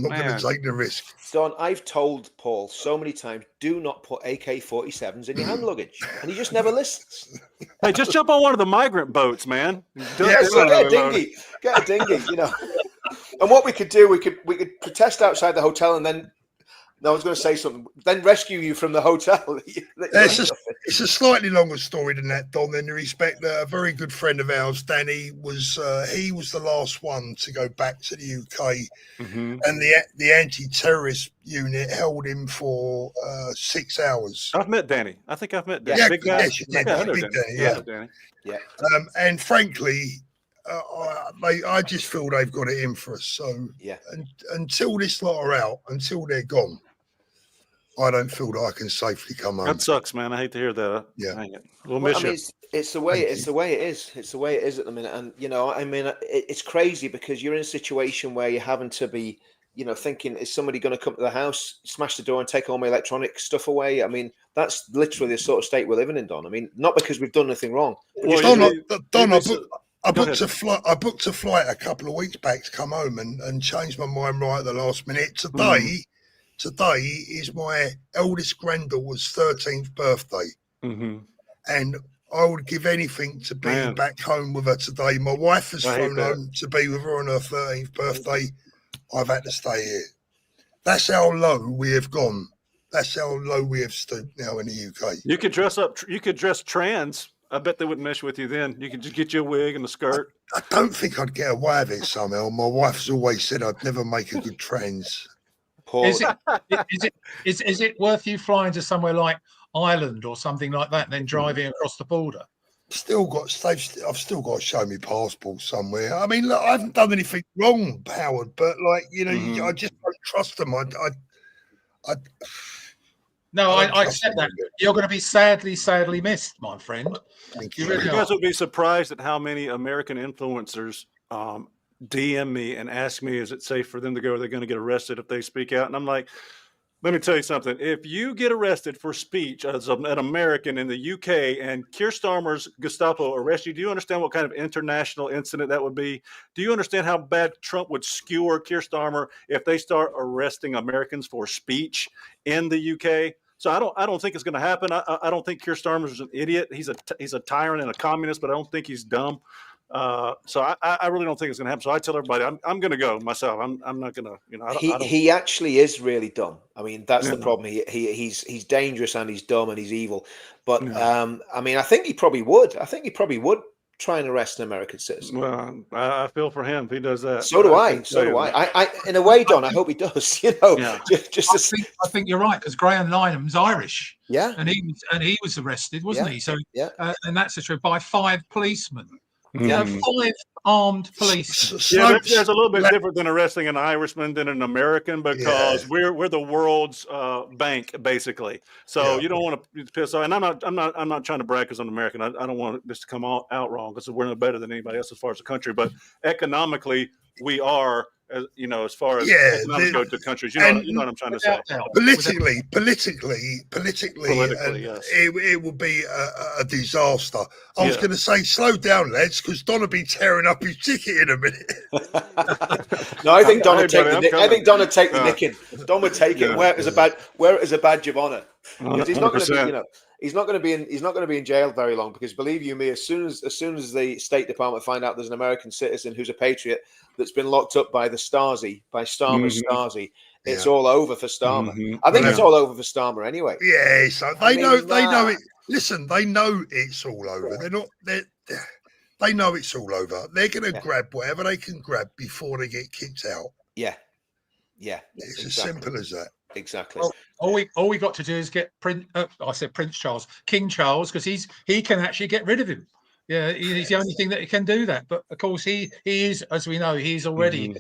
not going to take the risk. Don, I've told Paul so many times, do not put AK-47s in your hand luggage, and he just never listens. Hey, just jump on one of the migrant boats, man. Yes, get a dinghy. Get a dinghy, And what we could do, we could protest outside the hotel, and then I was going to say something. Then rescue you from the hotel. It's a slightly longer story than that, Don. In the respect that a very good friend of ours, Danny, was the last one to go back to the UK, and the anti-terrorist unit held him for 6 hours. I've met Danny. I think I've met Danny. Yeah, Big guy. Danny. And frankly, I just feel they've got it in for us. So until this lot are out, until they're gone, I don't feel that I can safely come home. That sucks, man. I hate to hear that. Yeah, we'll miss you. It's the way it is. It's the way it is at the minute, and it's crazy because you're in a situation where you're having to be, thinking, is somebody going to come to the house, smash the door, and take all my electronic stuff away? I mean, that's literally the sort of state we're living in, Don. I mean, not because we've done anything wrong. Don, I booked a flight a couple of weeks back to come home and changed my mind right at the last minute. Today is my eldest granddaughter's 13th birthday. And I would give anything to be back home with her today. My wife has flown home to be with her on her 13th birthday. I've had to stay here. That's how low we have gone. That's how low we have stooped now in the UK. You could dress up. You could dress trans. I bet they wouldn't mess with you then. You could just get you a wig and a skirt. I don't think I'd get away with it somehow. My wife's always said I'd never make a good trans. Is it worth you flying to somewhere like Ireland or something like that and then driving across the border? I've still got to show me passport somewhere. I mean, look, I haven't done anything wrong, Howard, but I just don't trust them. I accept that. You're going to be sadly missed, my friend. You guys would be surprised at how many American influencers DM me and ask me, is it safe for them to go? Are they going to get arrested if they speak out? And I'm like, let me tell you something. If you get arrested for speech as an American in the UK and Keir Starmer's Gestapo arrest you, do you understand what kind of international incident that would be? Do you understand how bad Trump would skewer Keir Starmer if they start arresting Americans for speech in the UK? So I don't think it's going to happen. I don't think Keir Starmer's an idiot. He's a tyrant and a communist, but I don't think he's dumb. So I really don't think it's going to happen. So I tell everybody I'm going to go myself. I'm not going to. He actually is really dumb. I mean, that's the problem. He's dangerous and he's dumb and he's evil. But I think he probably would. I think he probably would try and arrest an American citizen. Well, I feel for him if he does that. So do I. I in a way, Don, I hope he does. I think you're right, because Graham Lineham's Irish. Yeah, and he was arrested, wasn't he? So and that's the truth, by 5 policemen. Yeah, 5 armed police. Yeah, there's a little bit different than arresting an Irishman than an American, because we're the world's bank, basically. So you don't want to piss off. And I'm not trying to brag because I'm American. I don't want this to come out wrong, because we're no better than anybody else as far as the country. But economically, we are as as far as economics go to countries. You know what I'm trying to say. Politically, yes. it will be a disaster. I was going to say, slow down, lads, because Don will be tearing up his ticket in a minute. No, I think Don would take the. I think Don would take the nicking. Don would take it and wear it as a badge of honor. Because he's not going to be, he's not going to be in jail very long. Because believe you me, as soon as the State Department find out there's an American citizen who's a patriot that's been locked up by Starmer's Stasi, it's all over for Starmer. I think it's all over for Starmer anyway. Yeah, so they know it. Listen, they know it's all over. They know it's all over. They're going to grab whatever they can grab before they get kicked out. Yeah. It's as simple as that. Exactly. Well, all we got to do is get King Charles, because he can actually get rid of him. Yeah, he's the only thing that can do that. But of course, he is, as we know, he's already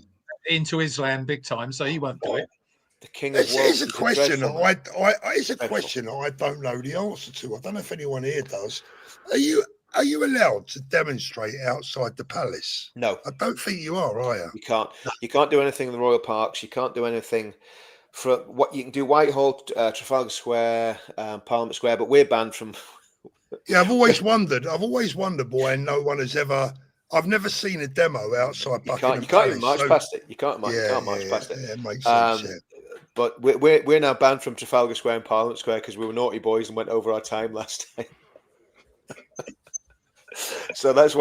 into Islam big time, so he won't do it. The king of worlds. It's a question I don't know the answer to. I don't know if anyone here does. Are you allowed to demonstrate outside the palace? No, I don't think you are you? You can't. You can't do anything in the royal parks. You can't do anything. For what you can do, Whitehall, Trafalgar Square, Parliament Square, but we're banned from. Yeah, I've always wondered why no one has ever. I've never seen a demo outside Buckingham. You can't even march past it. You can't march past it. Yeah, it makes sense. But we're now banned from Trafalgar Square and Parliament Square because we were naughty boys and went over our time last time. So that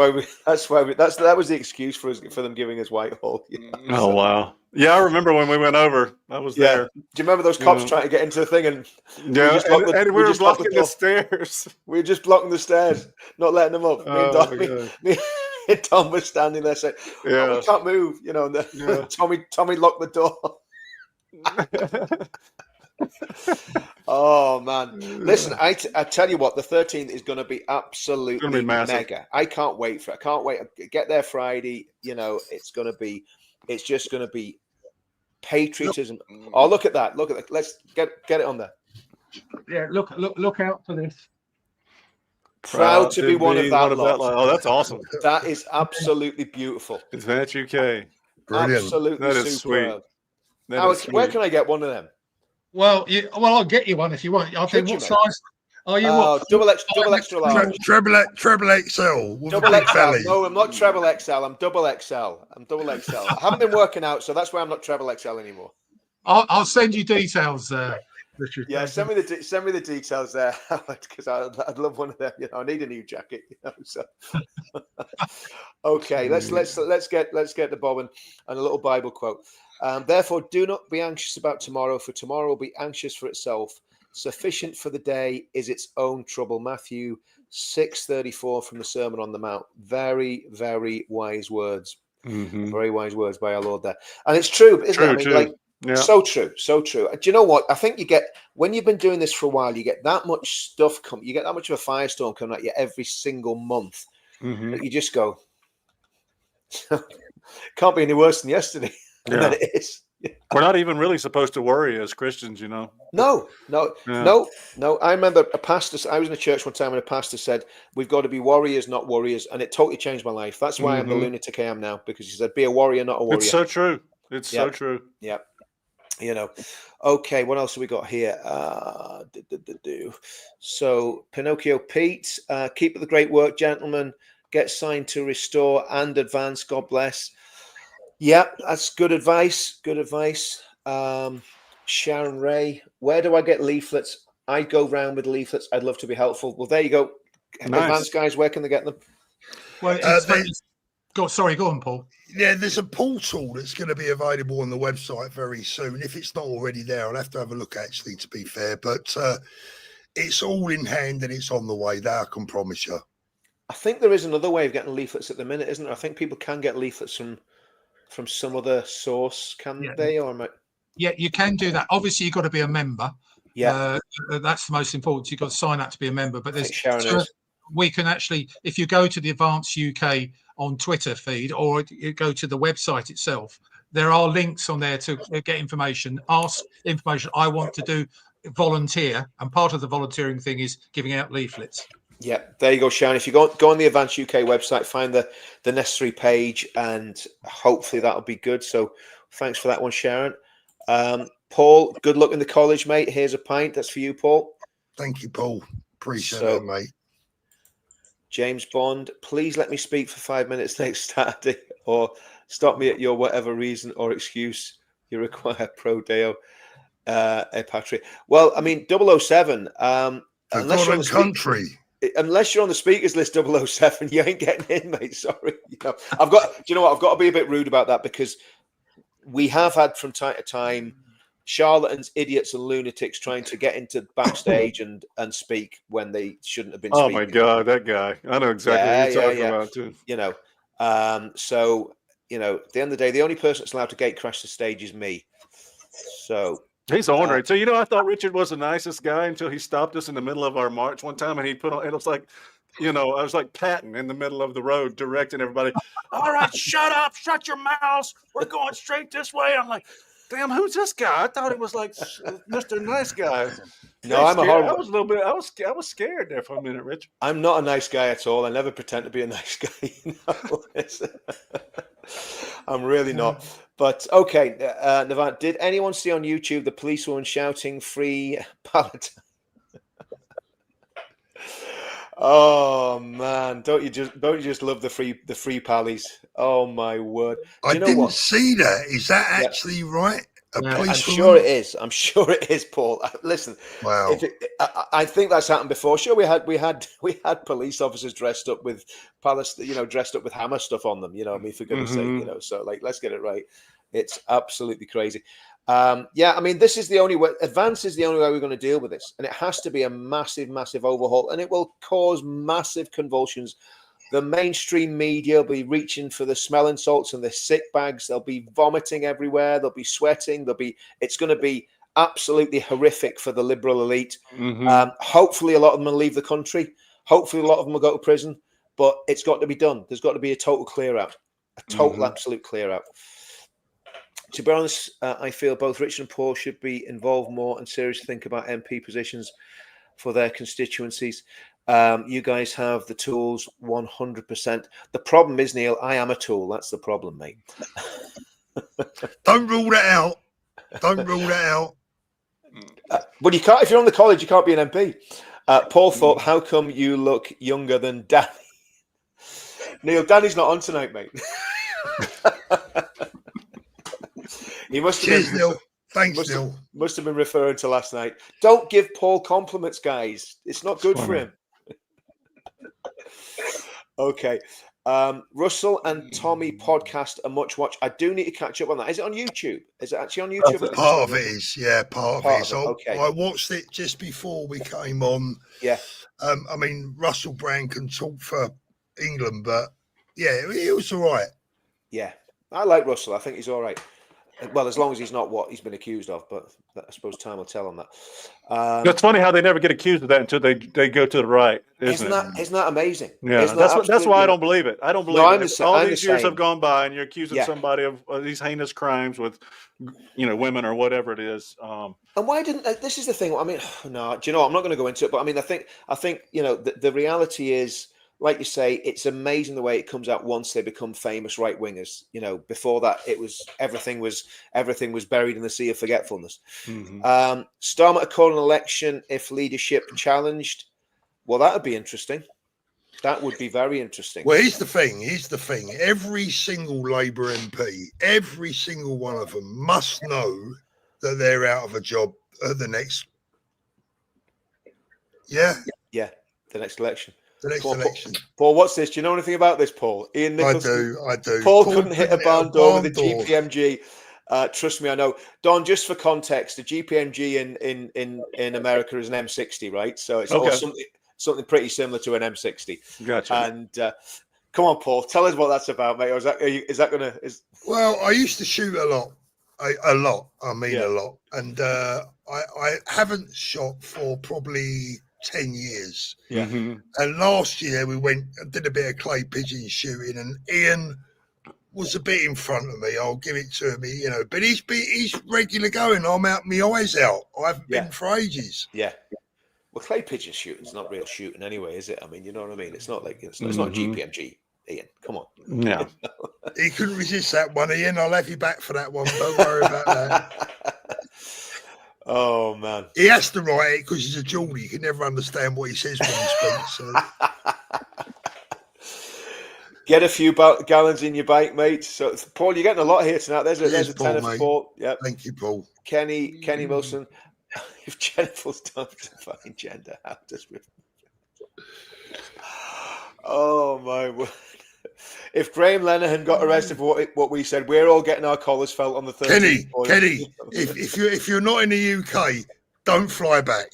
was the excuse for them giving us Whitehall. Oh wow! Yeah, I remember when we went over. I was there. Do you remember those cops trying to get into the thing and we were blocking the stairs. We were just blocking the stairs, not letting them up. Me and Tom was standing there saying, we can't move. Tommy locked the door. Oh man, listen, I tell you what, the 13th is going to be absolutely mega. I can't wait for it. I can't wait. Get there Friday. It's just going to be patriotism. Oh, look at that. Let's get it on there. Yeah, look out for this. Proud to be one of that lot. Oh, that's awesome. That is absolutely beautiful. AdvanceUK. Brilliant. Absolutely that is superb. Sweet. Where can I get one of them? Well, I'll get you one if you want. I think what size are you? Double extra large. Treble XL. Double XL. No, I'm not treble XL. I'm double XL. I haven't been working out, so that's why I'm not treble XL anymore. I'll send you details, Richard. Yeah, send me the details there, because I'd love one of them. I need a new jacket. So. Okay, let's get the bobbin and a little Bible quote. Therefore, do not be anxious about tomorrow, for tomorrow will be anxious for itself. Sufficient for the day is its own trouble. Matthew 6:34 from the Sermon on the Mount. Very, very wise words. Very wise words by our Lord there. And it's true, isn't it? So true. Do you know what? I think when you've been doing this for a while, you get that much stuff you get that much of a firestorm coming at you every single month. That you just go, can't be any worse than yesterday. And then it is. We're not even really supposed to worry as Christians, No. I remember a pastor. I was in a church one time, and a pastor said, "We've got to be warriors, not worriers," and it totally changed my life. That's why I'm the lunatic I am now, because he said, "Be a warrior, not a warrior." It's so true. So true. Yeah. Okay. What else have we got here? So Pinocchio Pete, keep up the great work, gentlemen. Get signed to Restore and Advance. God bless. Yeah, that's good advice. Sharon Ray, where do I get leaflets? I go round with leaflets. I'd love to be helpful. Well, there you go. Nice. Advance guys, where can they get them? Well, go on, Paul. Yeah, there's a portal that's going to be available on the website very soon. If it's not already there, I'll have to have a look, actually, to be fair. But it's all in hand and it's on the way. That I can promise you. I think there is another way of getting leaflets at the minute, isn't there? I think people can get leaflets from some other source, can they? Yeah, you can do that. Obviously, you've got to be a member. Yeah, that's the most important. You've got to sign up to be a member. But we can actually, if you go to the AdvanceUK on Twitter feed, or you go to the website itself, there are links on there to get information. Ask information. I want to volunteer, and part of the volunteering thing is giving out leaflets. Yeah, there you go, Sharon. If you go on the AdvanceUK website, find the necessary page, and hopefully that'll be good. So Thanks for that one, Sharon. Paul, good luck in the college, mate. Here's a pint. That's for you, Paul. Thank you, Paul. Appreciate that, mate. James Bond, please let me speak for 5 minutes next Saturday, or stop me at your whatever reason or excuse you require. Pro Deo, Patrick. Well, I mean, 007. Unless you're on the unless you're on the speakers list, 007, you ain't getting in, mate. Sorry. You know, I've got to be a bit rude about that, because we have had from time to time charlatans, idiots, and lunatics trying to get into backstage and speak when they shouldn't have been speaking. Oh my God, that guy! I know exactly what you're talking about too. You know, so you know, at the end of the day, the only person that's allowed to gate crash the stage is me. So he's ornery. So, you know, I thought Richard was the nicest guy until he stopped us in the middle of our march one time, and he put on, it was like, you know, I was like Patton in the middle of the road directing everybody. All right, shut up, shut your mouths. We're going straight this way. I'm like, damn, who's this guy? I thought it was like Mr. Nice Guy. No, I'm a horrible. I was a little bit. I was scared there for a minute, Rich. I'm not a nice guy at all. I never pretend to be a nice guy. No, I'm really not. But okay, Navan, did anyone see on YouTube the policewoman shouting "Free Palestine"? Oh man, don't you just love the free pallies? Oh my word! I didn't see that. Is that actually right? I'm sure it is. I'm sure it is, Paul. Listen, wow. I think that's happened before. Sure, we had police officers dressed up with Palestine, you know, dressed up with Hammer stuff on them. You know, I mean, for goodness' sake, you know. So, like, let's get it right. It's absolutely crazy. Yeah, I mean, this is the only way. Advance is the only way we're going to deal with this, and it has to be a massive, massive overhaul, and it will cause massive convulsions. The mainstream media will be reaching for the smelling salts and the sick bags. They'll be vomiting everywhere. They'll be sweating. It's going to be absolutely horrific for the liberal elite. Hopefully, a lot of them will leave the country. Hopefully, a lot of them will go to prison. But it's got to be done. There's got to be a total clear out, a total, absolute clear out. To be honest, I feel both Richard and Paul should be involved more and seriously think about MP positions for their constituencies. You guys have the tools 100%. The problem is, Neil, I am a tool. That's the problem, mate. Don't rule that out. Don't rule that out. But you can't, if you're on the college, you can't be an MP. Paul Thorpe, how come you look younger than Danny? Neil, Danny's not on tonight, mate. He must have Cheers, Neil. Thanks, Neil. Must have been referring to last night. Don't give Paul compliments, guys. It's not good for him. Okay. Russell and Tommy podcast a much watch. I do need to catch up on that. Is it on YouTube? Is it actually on YouTube? Part of it is, yeah, part of it is. Okay. I watched it just before we came on. Yeah. I mean, Russell Brand can talk for England, but yeah, it was all right. Yeah. I like Russell. I think he's all right. Well, as long as he's not what he's been accused of, but I suppose time will tell on that. It's funny how they never get accused of that until they go to the right. Isn't that amazing? Yeah, that's why I don't believe it. I don't believe it. All these years have gone by, and you're accusing somebody of these heinous crimes with, you know, women or whatever it is. And why didn't this is the thing? I mean, no, do you know? I'm not going to go into it, but I mean, I think you know, the reality is, like you say, it's amazing the way it comes out once they become famous right wingers. You know, before that, it was everything was buried in the sea of forgetfulness. Starmer to call an election if leadership challenged. Well, that would be interesting. That would be very interesting. Well, here's the thing. Every single Labour MP, every single one of them must know that they're out of a job at the next. Yeah. Yeah, the next election. The next election. Paul, what's this? Do you know anything about this, Paul? Ian Nicholson. I do. Paul couldn't hit a barn door with a GPMG. Trust me, I know. Don, just for context, the GPMG in America is an M60, right? So it's something pretty similar to an M60. Gotcha. And come on, Paul, tell us what that's about, mate. Or is that going to? Well, I used to shoot a lot. A lot. And I haven't shot for probably 10 years. Yeah. And last year we went and did a bit of clay pigeon shooting, and Ian was a bit in front of me. I'll give it to him, you know, but he's regular going. I'm out, my eyes out. I haven't been for ages. Yeah. Well, clay pigeon shooting's not real shooting anyway, is it? I mean, you know what I mean? It's not like it's not GPMG. Ian. Come on. Yeah. He couldn't resist that one, Ian. I'll have you back for that one. Don't worry about that. Oh, man. He has to write it because he's a Geordie. You can never understand what he says when he speaks. So. Get a few gallons in your bike, mate. So, Paul, you're getting a lot here tonight. There's a Paul, tenner for Paul. Yep. Thank you, Paul. Kenny Wilson. If Jennifer's done define gender, how does we? Oh my word! If Graham Lenihan got arrested for what we said, we're all getting our collars felt on the 13th. Kenny, if you're not in the UK, don't fly back.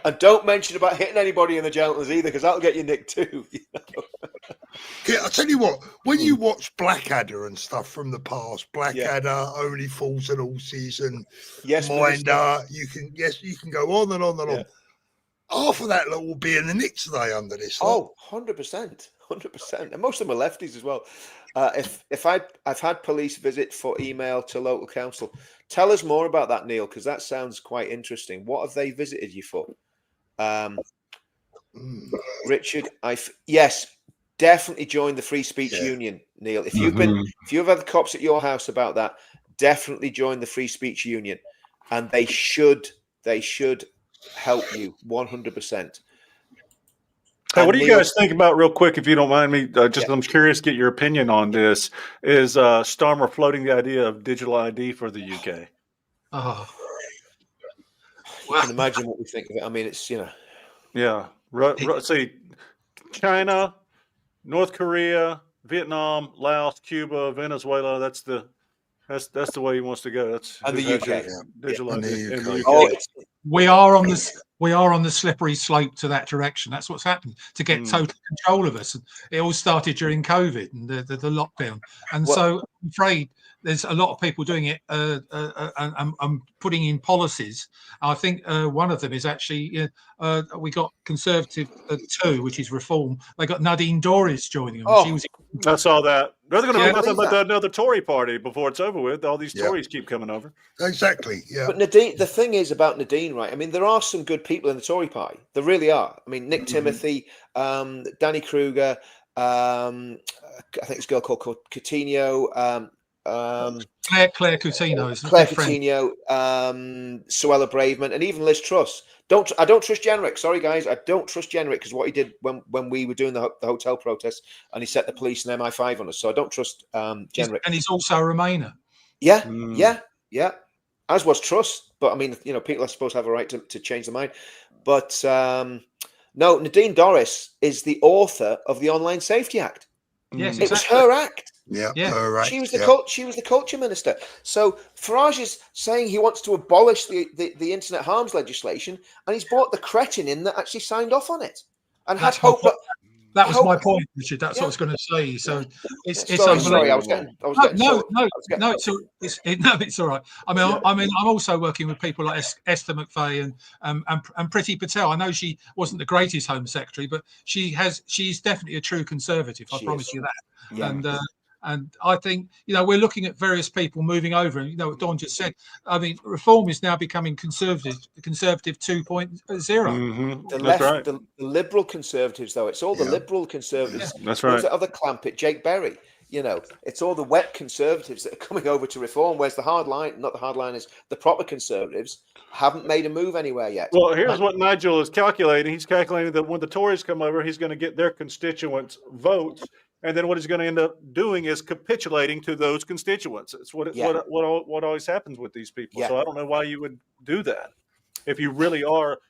And don't mention about hitting anybody in the genitals either, because that'll get you nicked too. You know? Yeah, I'll tell you what, when you watch Blackadder and stuff from the past, Blackadder, Only Fools and Horses, and Minder, you can go on and on and on. Half of that lot will be in the nick today under this. Oh, 100%. And most of them are lefties as well. If I've had police visit for email to local council. Tell us more about that, Neil, because that sounds quite interesting. What have they visited you for? Richard, yes, definitely join the Free Speech Union, Neil. If you've had the cops at your house about that, definitely join the Free Speech Union, and they should help you 100%. Hey, what do you guys think about, real quick, if you don't mind me? I'm curious to get your opinion on this. Is Starmer floating the idea of digital ID for the UK? Oh, you can imagine what we think of it. I mean, it's Yeah. See, China, North Korea, Vietnam, Laos, Cuba, Venezuela. That's the way he wants to go. And the UK. Digital ID. And the UK. Oh, we are on the slippery slope to that direction. That's what's happened to get total control of us. It all started during COVID and the lockdown. And so I'm afraid there's a lot of people doing it and putting in policies. I think one of them is actually we got Conservative 2, which is Reform. They got Nadine Dorries joining them. Oh, I saw that. They're going to be nothing but another Tory party before it's over with. All these Tories keep coming over. Exactly. Yeah. But Nadine, the thing is about Nadine, right? I mean, there are some good people in the Tory party. There really are. I mean, Nick Timothy, Danny Kruger, I think it's a girl called Coutinho. Claire Coutinho, Suella Braverman, and even Liz Truss. I don't trust Jenrick. Sorry, guys, I don't trust Jenrick because what he did when we were doing the hotel protest, and he set the police and MI5 on us. So I don't trust Jenrick. And he's also a Remainer. Yeah. As was Truss, but I mean, people are supposed to have a right to change their mind. But no, Nadine Dorries is the author of the Online Safety Act. Yes, it was her act. Yeah. She was the culture minister. So Farage is saying he wants to abolish the internet harms legislation, and he's brought the cretin in that actually signed off on it, and had hope that was my point, Richard. That's what I was going to say. So it's sorry, I was getting it's all right. I mean, I'm also working with people like Esther McVeigh and Priti Patel. I know she wasn't the greatest Home Secretary, but she's definitely a true Conservative. I promise you that. Yeah. And I think, we're looking at various people moving over. And, what Don just said, I mean, Reform is now becoming Conservative 2.0. The Liberal Conservatives, though, it's all the Liberal Conservatives. Yeah. That's right. There's the other clampet, Jake Berry. It's all the wet Conservatives that are coming over to Reform, whereas the proper Conservatives haven't made a move anywhere yet. Well, here's what Nigel is calculating. He's calculating that when the Tories come over, he's going to get their constituents' votes. And then what he's going to end up doing is capitulating to those constituents. It's what always happens with these people. Yeah. So I don't know why you would do that. If you really want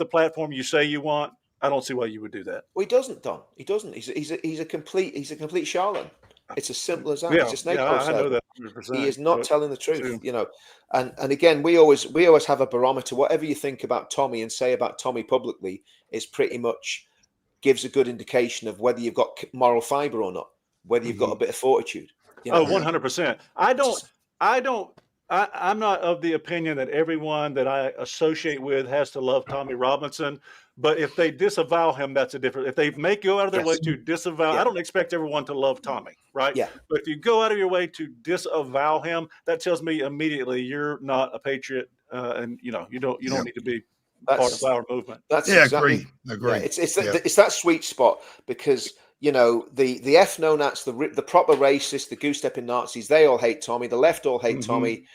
the platform you say you want, I don't see why you would do that. Well, he doesn't, Don. He doesn't. He's a complete charlatan. It's as simple as that. It's a snake I know that 100%. He is not telling the truth, And again, we always have a barometer. Whatever you think about Tommy and say about Tommy publicly is pretty much gives a good indication of whether you've got moral fiber or not, whether you've got a bit of fortitude. 100%. I'm not of the opinion that everyone that I associate with has to love Tommy Robinson. But if they disavow him, that's a different. If they go out of their way to disavow, I don't expect everyone to love Tommy, right? Yeah. But if you go out of your way to disavow him, that tells me immediately you're not a patriot and you don't need to be part of our movement. That's agree. Yeah, it's that sweet spot, because the ethno-nats, the proper racists, the goose-stepping Nazis, they all hate Tommy. The left all hate Tommy.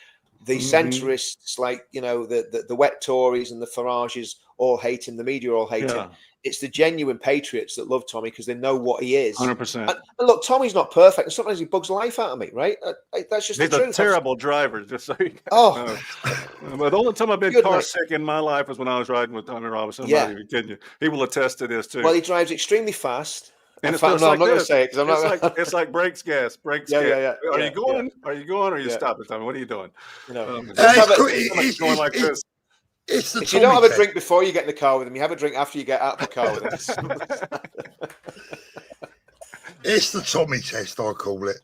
The centrists, like the wet Tories and the Farages, all hate him. The media all hate him. It's the genuine patriots that love Tommy because they know what he is. 100%. And look, Tommy's not perfect, and sometimes he bugs the life out of me, right? That's just he's the truth. a terrible driver, just so you know. But the only time I've been car sick in my life was when I was riding with Tommy Robinson. I'm not even kidding you. He will attest to this too. Well, he drives extremely fast. And it's I'm not going to say it because I'm not. It's like brakes gas. Yeah. Are you going? Are you going? Or are you stopping? Tommy, what are you doing? It's going like this. It's the if you don't have a drink before you get in the car with him, you have a drink after you get out of the car with him. It's the Tommy test, I call it.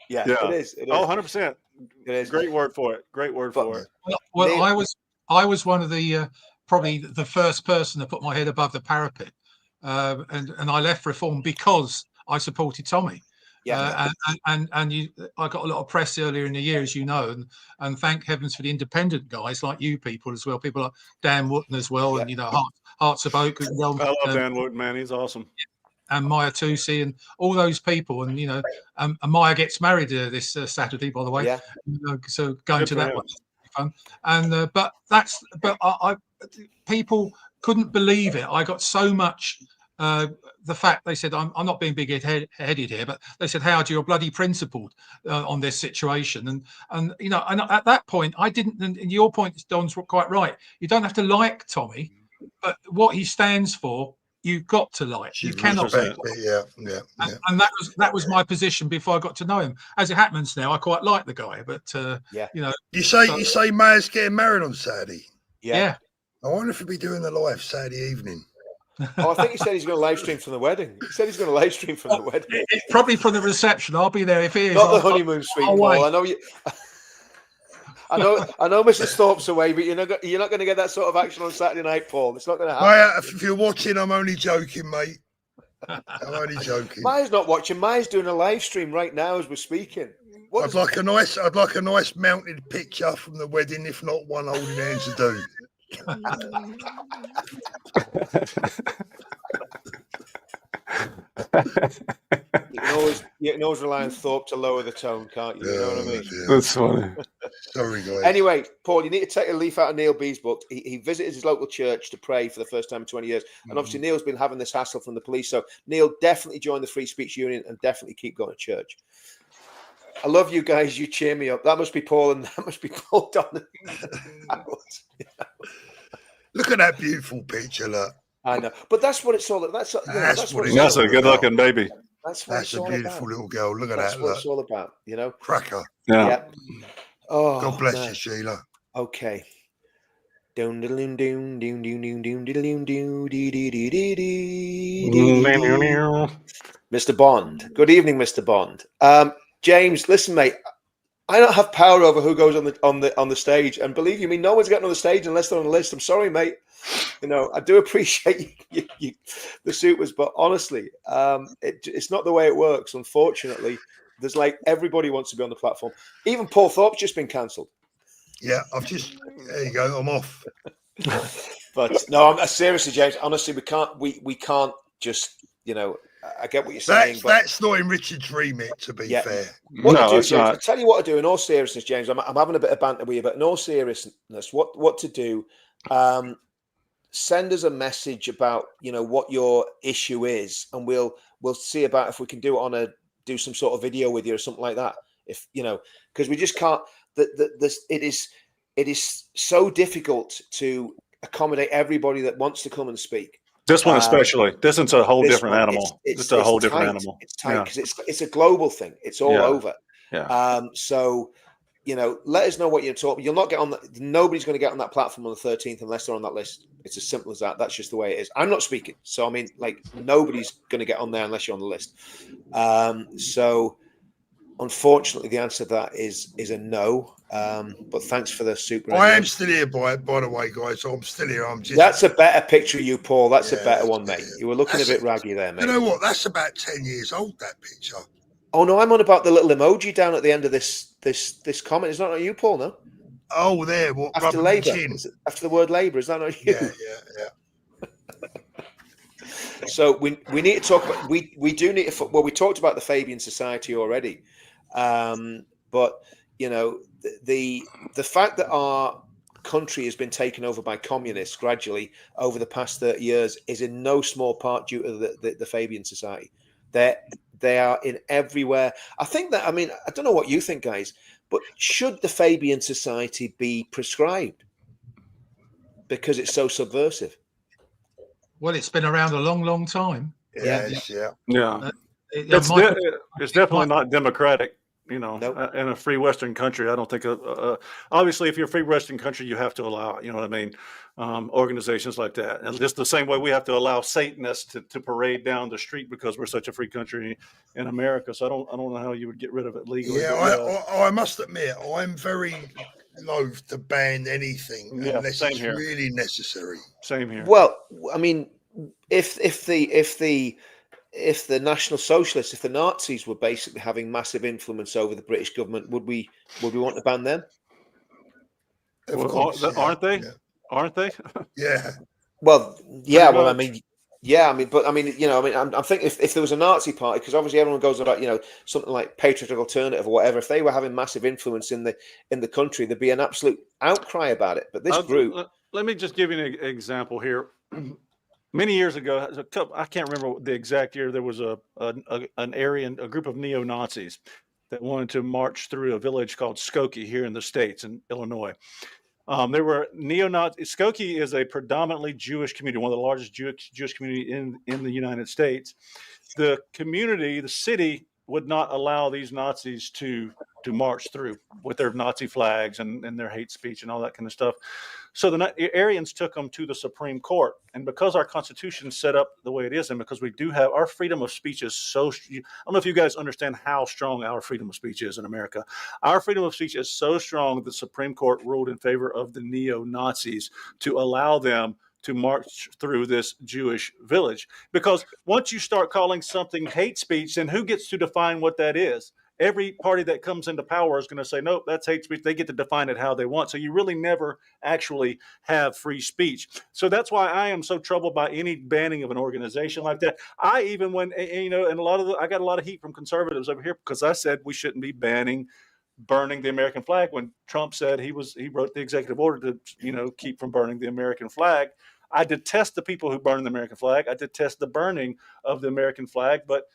Yeah. It is. Oh, 100%. It is. Great word for it. Well, I was one of the probably the first person to put my head above the parapet, and I left Reform because I supported Tommy. I got a lot of press earlier in the year, as you know, and thank heavens for the independent guys like you people as well, people like Dan Wooten as well, and Hearts of Oak. I love Dan Wooten, man, he's awesome. And Maya Tusi and all those people, and and Maya gets married this Saturday, by the way. So going to that one will be fun. And I people couldn't believe it. I got so much. The fact they said, I'm not being big-headed here, but they said, Howard, you're bloody principled on this situation. And at that point, I didn't, and your point, Don's quite right. You don't have to like Tommy, but what he stands for, you've got to like. You cannot. And that was my position before I got to know him. As it happens now, I quite like the guy, but You say Mayor's getting married on Saturday? Yeah. I wonder if he'll be doing the live Saturday evening. I think he said he's going to live stream from the wedding. He said he's going to live stream from the wedding. Probably from the reception. I'll be there if he is. Not the honeymoon suite, Paul. I know you. I know Mrs. Thorpe's away, but you're not going to get that sort of action on Saturday night, Paul. It's not going to happen. If you're watching, I'm only joking, mate. I'm only joking. Maya's not watching. Maya's doing a live stream right now as we're speaking. I'd like a nice mounted picture from the wedding, if not one holding hands to do. You can always rely on Thorpe to lower the tone, can't you? You know what I mean? Yeah. That's funny. Sorry, guys. Anyway, Paul, you need to take a leaf out of Neil B's book. He visited his local church to pray for the first time in 20 years. And obviously Neil's been having this hassle from the police. So Neil, definitely join the Free Speech Union and definitely keep going to church. I love you guys. You cheer me up. That must be Paul, and that must be Paul Donnan. Look at that beautiful picture, look. I know, but that's what it's all about. That's a good-looking baby. That's a beautiful little girl. Look at that. That's what it's all about, Cracker. Yeah. Oh, God bless you, Sheila. Okay. Mr. Bond. Good evening, Mr. Bond. James, listen, mate. I don't have power over who goes on the stage, and believe you me, no one's getting on the stage unless they're on the list. I'm sorry, mate. I do appreciate you the supers, but honestly, it's not the way it works. Unfortunately, there's everybody wants to be on the platform. Even Paul Thorpe's just been cancelled. Yeah, there you go. I'm off. But no, I'm seriously, James. Honestly, we can't just I get what you're saying. That's not in Richard's remit, to be fair. I'll tell you what to do in all seriousness, James. I'm having a bit of banter with you, but in all seriousness, what to do? Send us a message about what your issue is, and we'll see about if we can do some sort of video with you or something like that. If because we just can't. It is so difficult to accommodate everybody that wants to come and speak. This one especially. This one's a whole different animal. It's a whole different animal. It's tight because it's a global thing. It's all over. Yeah. So, let us know what you're talking. You'll not get on. Nobody's going to get on that platform on the 13th unless they're on that list. It's as simple as that. That's just the way it is. I'm not speaking, so I mean, nobody's going to get on there unless you're on the list. So, unfortunately, the answer to that is a no. But thanks for the super. I am still here, by the way, guys. I'm still here. That's a better picture of you, Paul. That's a better one, mate. You were looking a bit raggy there, mate. You know what? That's about 10 years old, that picture. Oh no, I'm on about the little emoji down at the end of this comment. It's not you, Paul, no? Oh, there. What? After Labour. After the word Labour, is that not you? Yeah. So we need to talk about we do need to, well, we talked about the Fabian Society already, but you know the fact that our country has been taken over by communists gradually over the past 30 years is in no small part due to the Fabian Society. They are in everywhere. I think that, I mean, I don't know what you think, guys, but should the Fabian Society be prescribed because it's so subversive? Well, it's been around a long, long time. Yes, yeah. It's definitely not democratic. You know, nope. In a free Western country, I don't think. Obviously, if you're a free Western country, you have to allow, you know what I mean, organizations like that. And just the same way we have to allow Satanists to parade down the street because we're such a free country in America. So I don't know how you would get rid of it legally. Yeah, I must admit, I'm very loath to ban anything unless it's really necessary. Same here. Well, I mean, if the National Socialists, if the Nazis were basically having massive influence over the British government, would we want to ban them? Of course, aren't they? Yeah. Aren't they? Yeah. Well, yeah. Well, I mean, yeah. I mean, but I mean, you know, I mean, I'm thinking if there was a Nazi party, because obviously everyone goes about, you know, something like Patriotic Alternative or whatever. If they were having massive influence in the country, there'd be an absolute outcry about it. But this group. Let me just give you an example here. Many years ago, I can't remember the exact year, there was a group of neo-Nazis that wanted to march through a village called Skokie here in the States, in Illinois. There were neo-Nazis. Skokie is a predominantly Jewish community, one of the largest Jewish community in the United States. The community, the city, would not allow these Nazis to march through with their Nazi flags and their hate speech and all that kind of stuff. So the Aryans took them to the Supreme Court. And because our Constitution is set up the way it is, and because we do have our freedom of speech is so, I don't know if you guys understand how strong our freedom of speech is in America. Our freedom of speech is so strong that the Supreme Court ruled in favor of the neo-Nazis to allow them to march through this Jewish village. Because once you start calling something hate speech, then who gets to define what that is? Every party that comes into power is going to say, nope, that's hate speech. They get to define it how they want. So you really never actually have free speech. So that's why I am so troubled by any banning of an organization like that. I even when, you know, and I got a lot of heat from conservatives over here because I said we shouldn't be burning the American flag when Trump said he wrote the executive order to, you know, keep from burning the American flag. I detest the people who burn the American flag. I detest the burning of the American flag, but,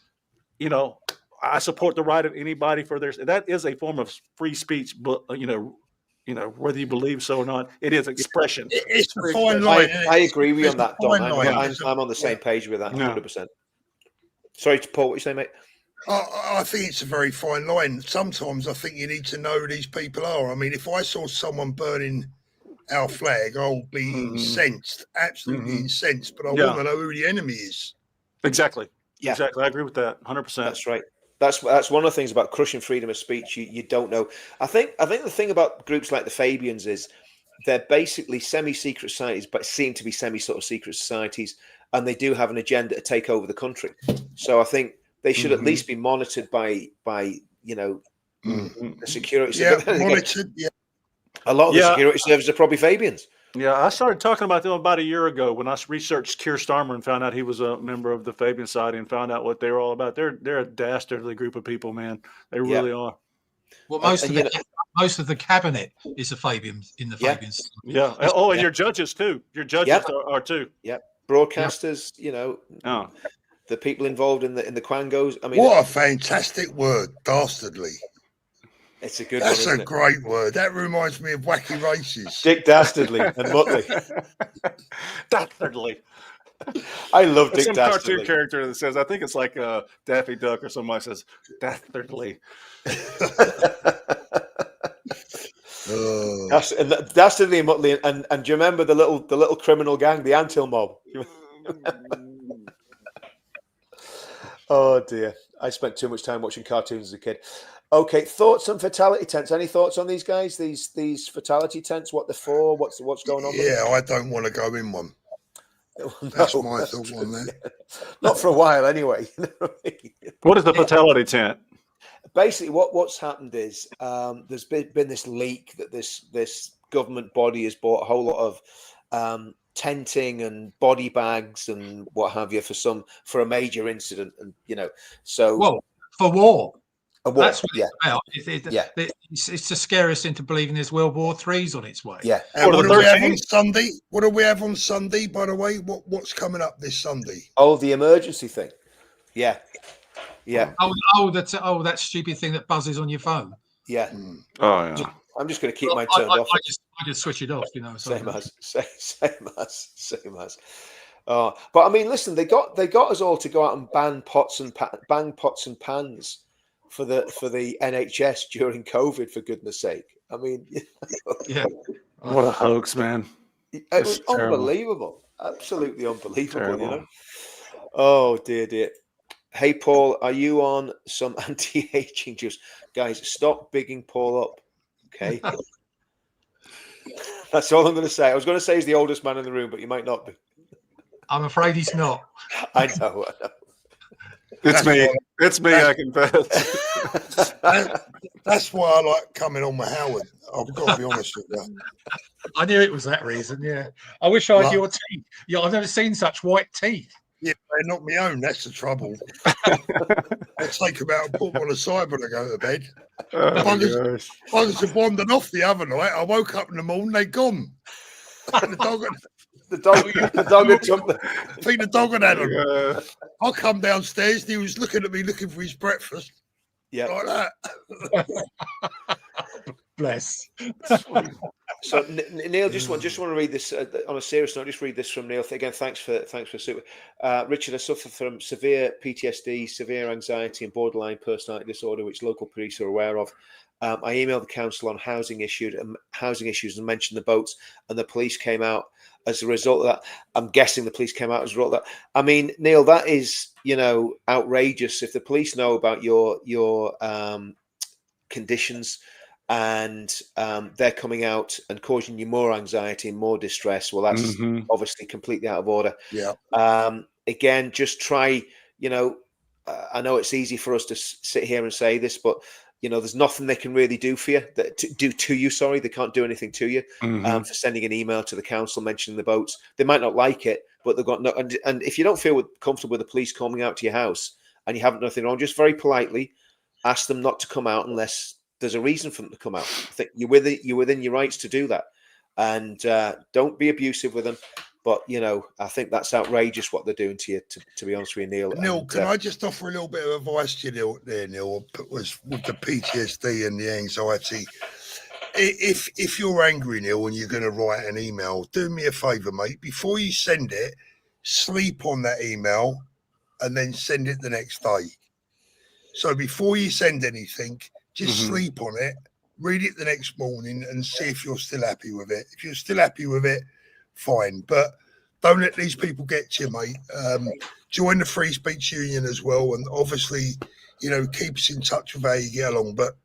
you know, I support the right of anybody for that is a form of free speech, but you know, whether you believe so or not, it is expression. It's a fine line. I agree with you on that, Don. I'm on the same page with that, 100%. Sorry, Paul, what you say, mate? I think it's a very fine line. Sometimes I think you need to know who these people are. I mean, if I saw someone burning our flag, I'll be incensed, absolutely incensed, but I want to know who the enemy is. Exactly. Yeah. Exactly. I agree with that 100%. That's right. That's one of the things about crushing freedom of speech. You don't know. I think the thing about groups like the Fabians is they're basically semi-secret societies, but seem to be semi-sort of secret societies, and they do have an agenda to take over the country. So I think they should at least be monitored by you know the security. Yeah, monitored. Yeah. A lot of the security services are probably Fabians. Yeah, I started talking about them about a year ago when I researched Keir Starmer and found out he was a member of the Fabian Society and found out what they were all about. They're a dastardly group of people, man. They really are. Well, most of the cabinet is the Fabians in the Fabians. Yeah. Oh, and your judges too. Your judges are too. Yep. Broadcasters, you know, the people involved in the Quangos. I mean, what a fantastic word, dastardly. It's a good one. That's a great word. That reminds me of Wacky Races. Dick Dastardly and Muttley. Dastardly. I love Dick Dastardly. Some Dastardly. Cartoon character that says, I think it's like Daffy Duck or somebody says, Dastardly. Dastardly and Muttley. And do you remember the little criminal gang, the Anthill Mob? Oh dear. I spent too much time watching cartoons as a kid. Okay, thoughts on fatality tents. Any thoughts on these guys? These fatality tents, what they're for, what's going on? Yeah, I don't want to go in one. That's my thought on that. Not for a while anyway. What is the fatality tent? basically what's happened is there's been this leak that this government body has bought a whole lot of tenting and body bags and what have you for a major incident, and so for war. A war. That's what it's about. It's to scare us into believing there's World War III's on its way. Yeah. And what do we have on Sunday? What do we have on Sunday, by the way? What's coming up this Sunday? Oh, the emergency thing. Yeah. Yeah. that stupid thing that buzzes on your phone. Yeah. Oh yeah. I'm just going to keep mine turned off. I just switch it off, Same as. But I mean, listen, they got us all to go out and bang pots and pans for the NHS during COVID, for goodness sake. I mean, yeah, what a hoax, man! It was unbelievable, absolutely unbelievable. Oh dear. Hey Paul, are you on some anti-aging juice? Guys, stop bigging Paul up. Okay. That's all I'm going to say. I was going to say he's the oldest man in the room, but you might not be. I'm afraid he's not. I know. It's me. I confess. That's why I like coming on with Howard. I've got to be honest with you. I knew it was that reason. Yeah. I wish I had your teeth. Yeah, I've never seen such white teeth. Yeah, they're not my own. That's the trouble. I take them out and put them on the side when I go to bed. Buggers have wandered off the other night. I woke up in the morning, they're gone. The dog had jumped. I think the dog had had them. I come downstairs and he was looking at me, looking for his breakfast. Yeah, like that. Bless. So Neil, just want to read this on a serious note. Just read this from Neil again. Thanks for super. Richard, I suffer from severe PTSD, severe anxiety, and borderline personality disorder, which local police are aware of. I emailed the council on housing issues and mentioned the boats, and the police came out as a result of that. I'm guessing the police came out as a result of that. I mean, Neil, that is outrageous. If the police know about your conditions and they're coming out and causing you more anxiety and more distress, well, that's obviously completely out of order. Yeah. Again, just try. I know it's easy for us to sit here and say this, but there's nothing they can really do for you. Sorry, they can't do anything to you for sending an email to the council mentioning the boats. They might not like it, but they've got no. And if you don't feel comfortable with the police coming out to your house and you haven't nothing wrong, just very politely ask them not to come out unless there's a reason for them to come out. I think you're within your rights to do that, and don't be abusive with them. But I think that's outrageous what they're doing to you. To be honest with you, Neil. Neil, can I just offer a little bit of advice to you there, Neil? Was with the PTSD and the anxiety. If you're angry, Neil, and you're going to write an email, do me a favour, mate. Before you send it, sleep on that email, and then send it the next day. So before you send anything, just sleep on it, read it the next morning, and see if you're still happy with it. If you're still happy with it, fine. But don't let these people get to you, mate. Join the Free Speech Union as well. And obviously, keep us in touch with how you get along. But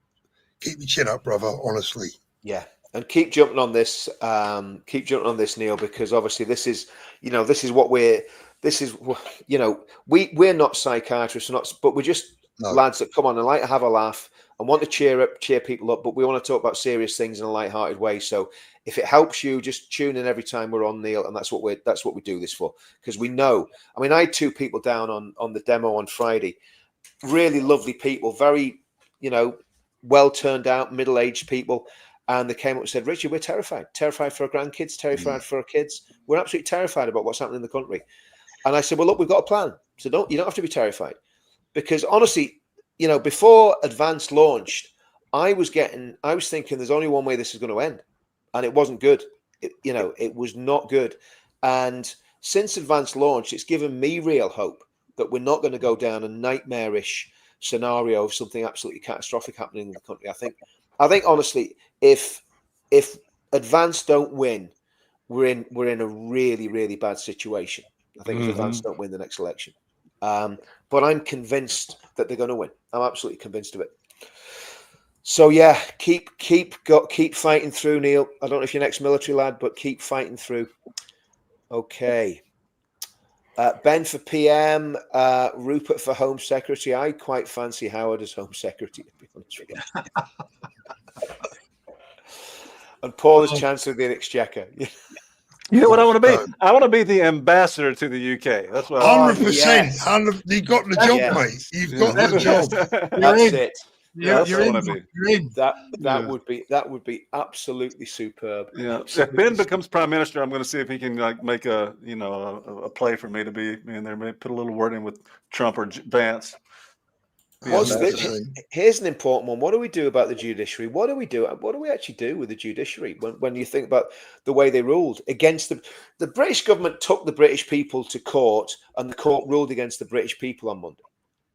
keep your chin up, brother, honestly. Yeah. And keep jumping on this. Neil, because obviously this is we're not psychiatrists, but we're just lads that come on and like to have a laugh and want to cheer people up, but we want to talk about serious things in a light-hearted way. So if it helps you, just tune in every time we're on, Neil, and that's what we do this for, because we know. I mean, I had 2 people down on the demo on Friday, really lovely people, very well turned out, middle-aged people, and they came up and said, Richard, we're terrified for our grandkids, terrified for our kids. We're absolutely terrified about what's happening in the country. And I said, well, look, we've got a plan, so you don't have to be terrified, because honestly, before Advance launched, I was thinking there's only one way this is going to end, and it wasn't good. It was not good. And since Advance launched, it's given me real hope that we're not going to go down a nightmarish scenario of something absolutely catastrophic happening in the country. I think honestly, if Advance don't win, we're in a really, really bad situation. I think if Advance don't win the next election. But I'm convinced that they're going to win. I'm absolutely convinced of it. So yeah, keep fighting through, Neil. I don't know if you're an ex-military lad, but keep fighting through. Okay. Ben for PM, Rupert for Home Secretary. I quite fancy Howard as Home Secretary, to be honest with you. And Paul as Chancellor of the Exchequer. You know what I want to be? I want to be the ambassador to the UK. That's what 100%. You got the job, mate. You've got the job. That's it. You're in. That would be absolutely superb. Yeah. If Ben becomes prime minister, I'm going to see if he can make a play for me to be in there. Maybe put a little word in with Trump or Vance. Here's an important one. What do we do about the judiciary? What do we actually do with the judiciary when you think about the way they ruled against the British government took the British people to court, and the court ruled against the British people on Monday.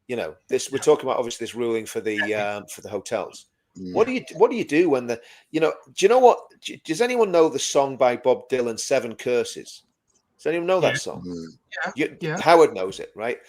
We're talking about obviously this ruling for the hotels. Yeah. What do you do when do you know what? Does anyone know the song by Bob Dylan, 7 Curses? Does anyone know that song? Yeah. Howard knows it, right?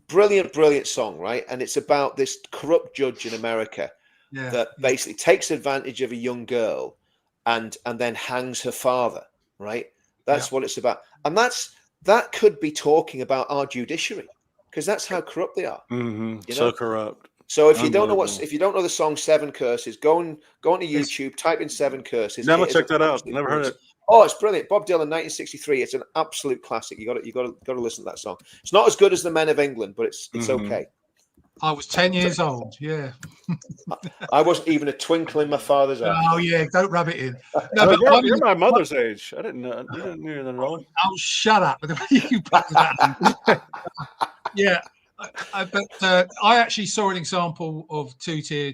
Brilliant song, right? And it's about this corrupt judge in America that basically takes advantage of a young girl and then hangs her father, right? That's what it's about. And that could be talking about our judiciary, because that's how corrupt they are. Mm-hmm. So corrupt. So if you don't know the song 7 Curses, go on to YouTube, type in 7 Curses. Never checked that out. Never heard it. Oh, it's brilliant. Bob Dylan, 1963. It's an absolute classic. You got to listen to that song. It's not as good as the Men of England, but it's okay. I was 10 years old. Yeah. I wasn't even a twinkle in my father's eye. Oh yeah, don't rub it in. No, but you're my mother's age. I didn't know. You didn't hear that wrong. Oh, shut up! The way you put that. Yeah. But I actually saw an example of two-tier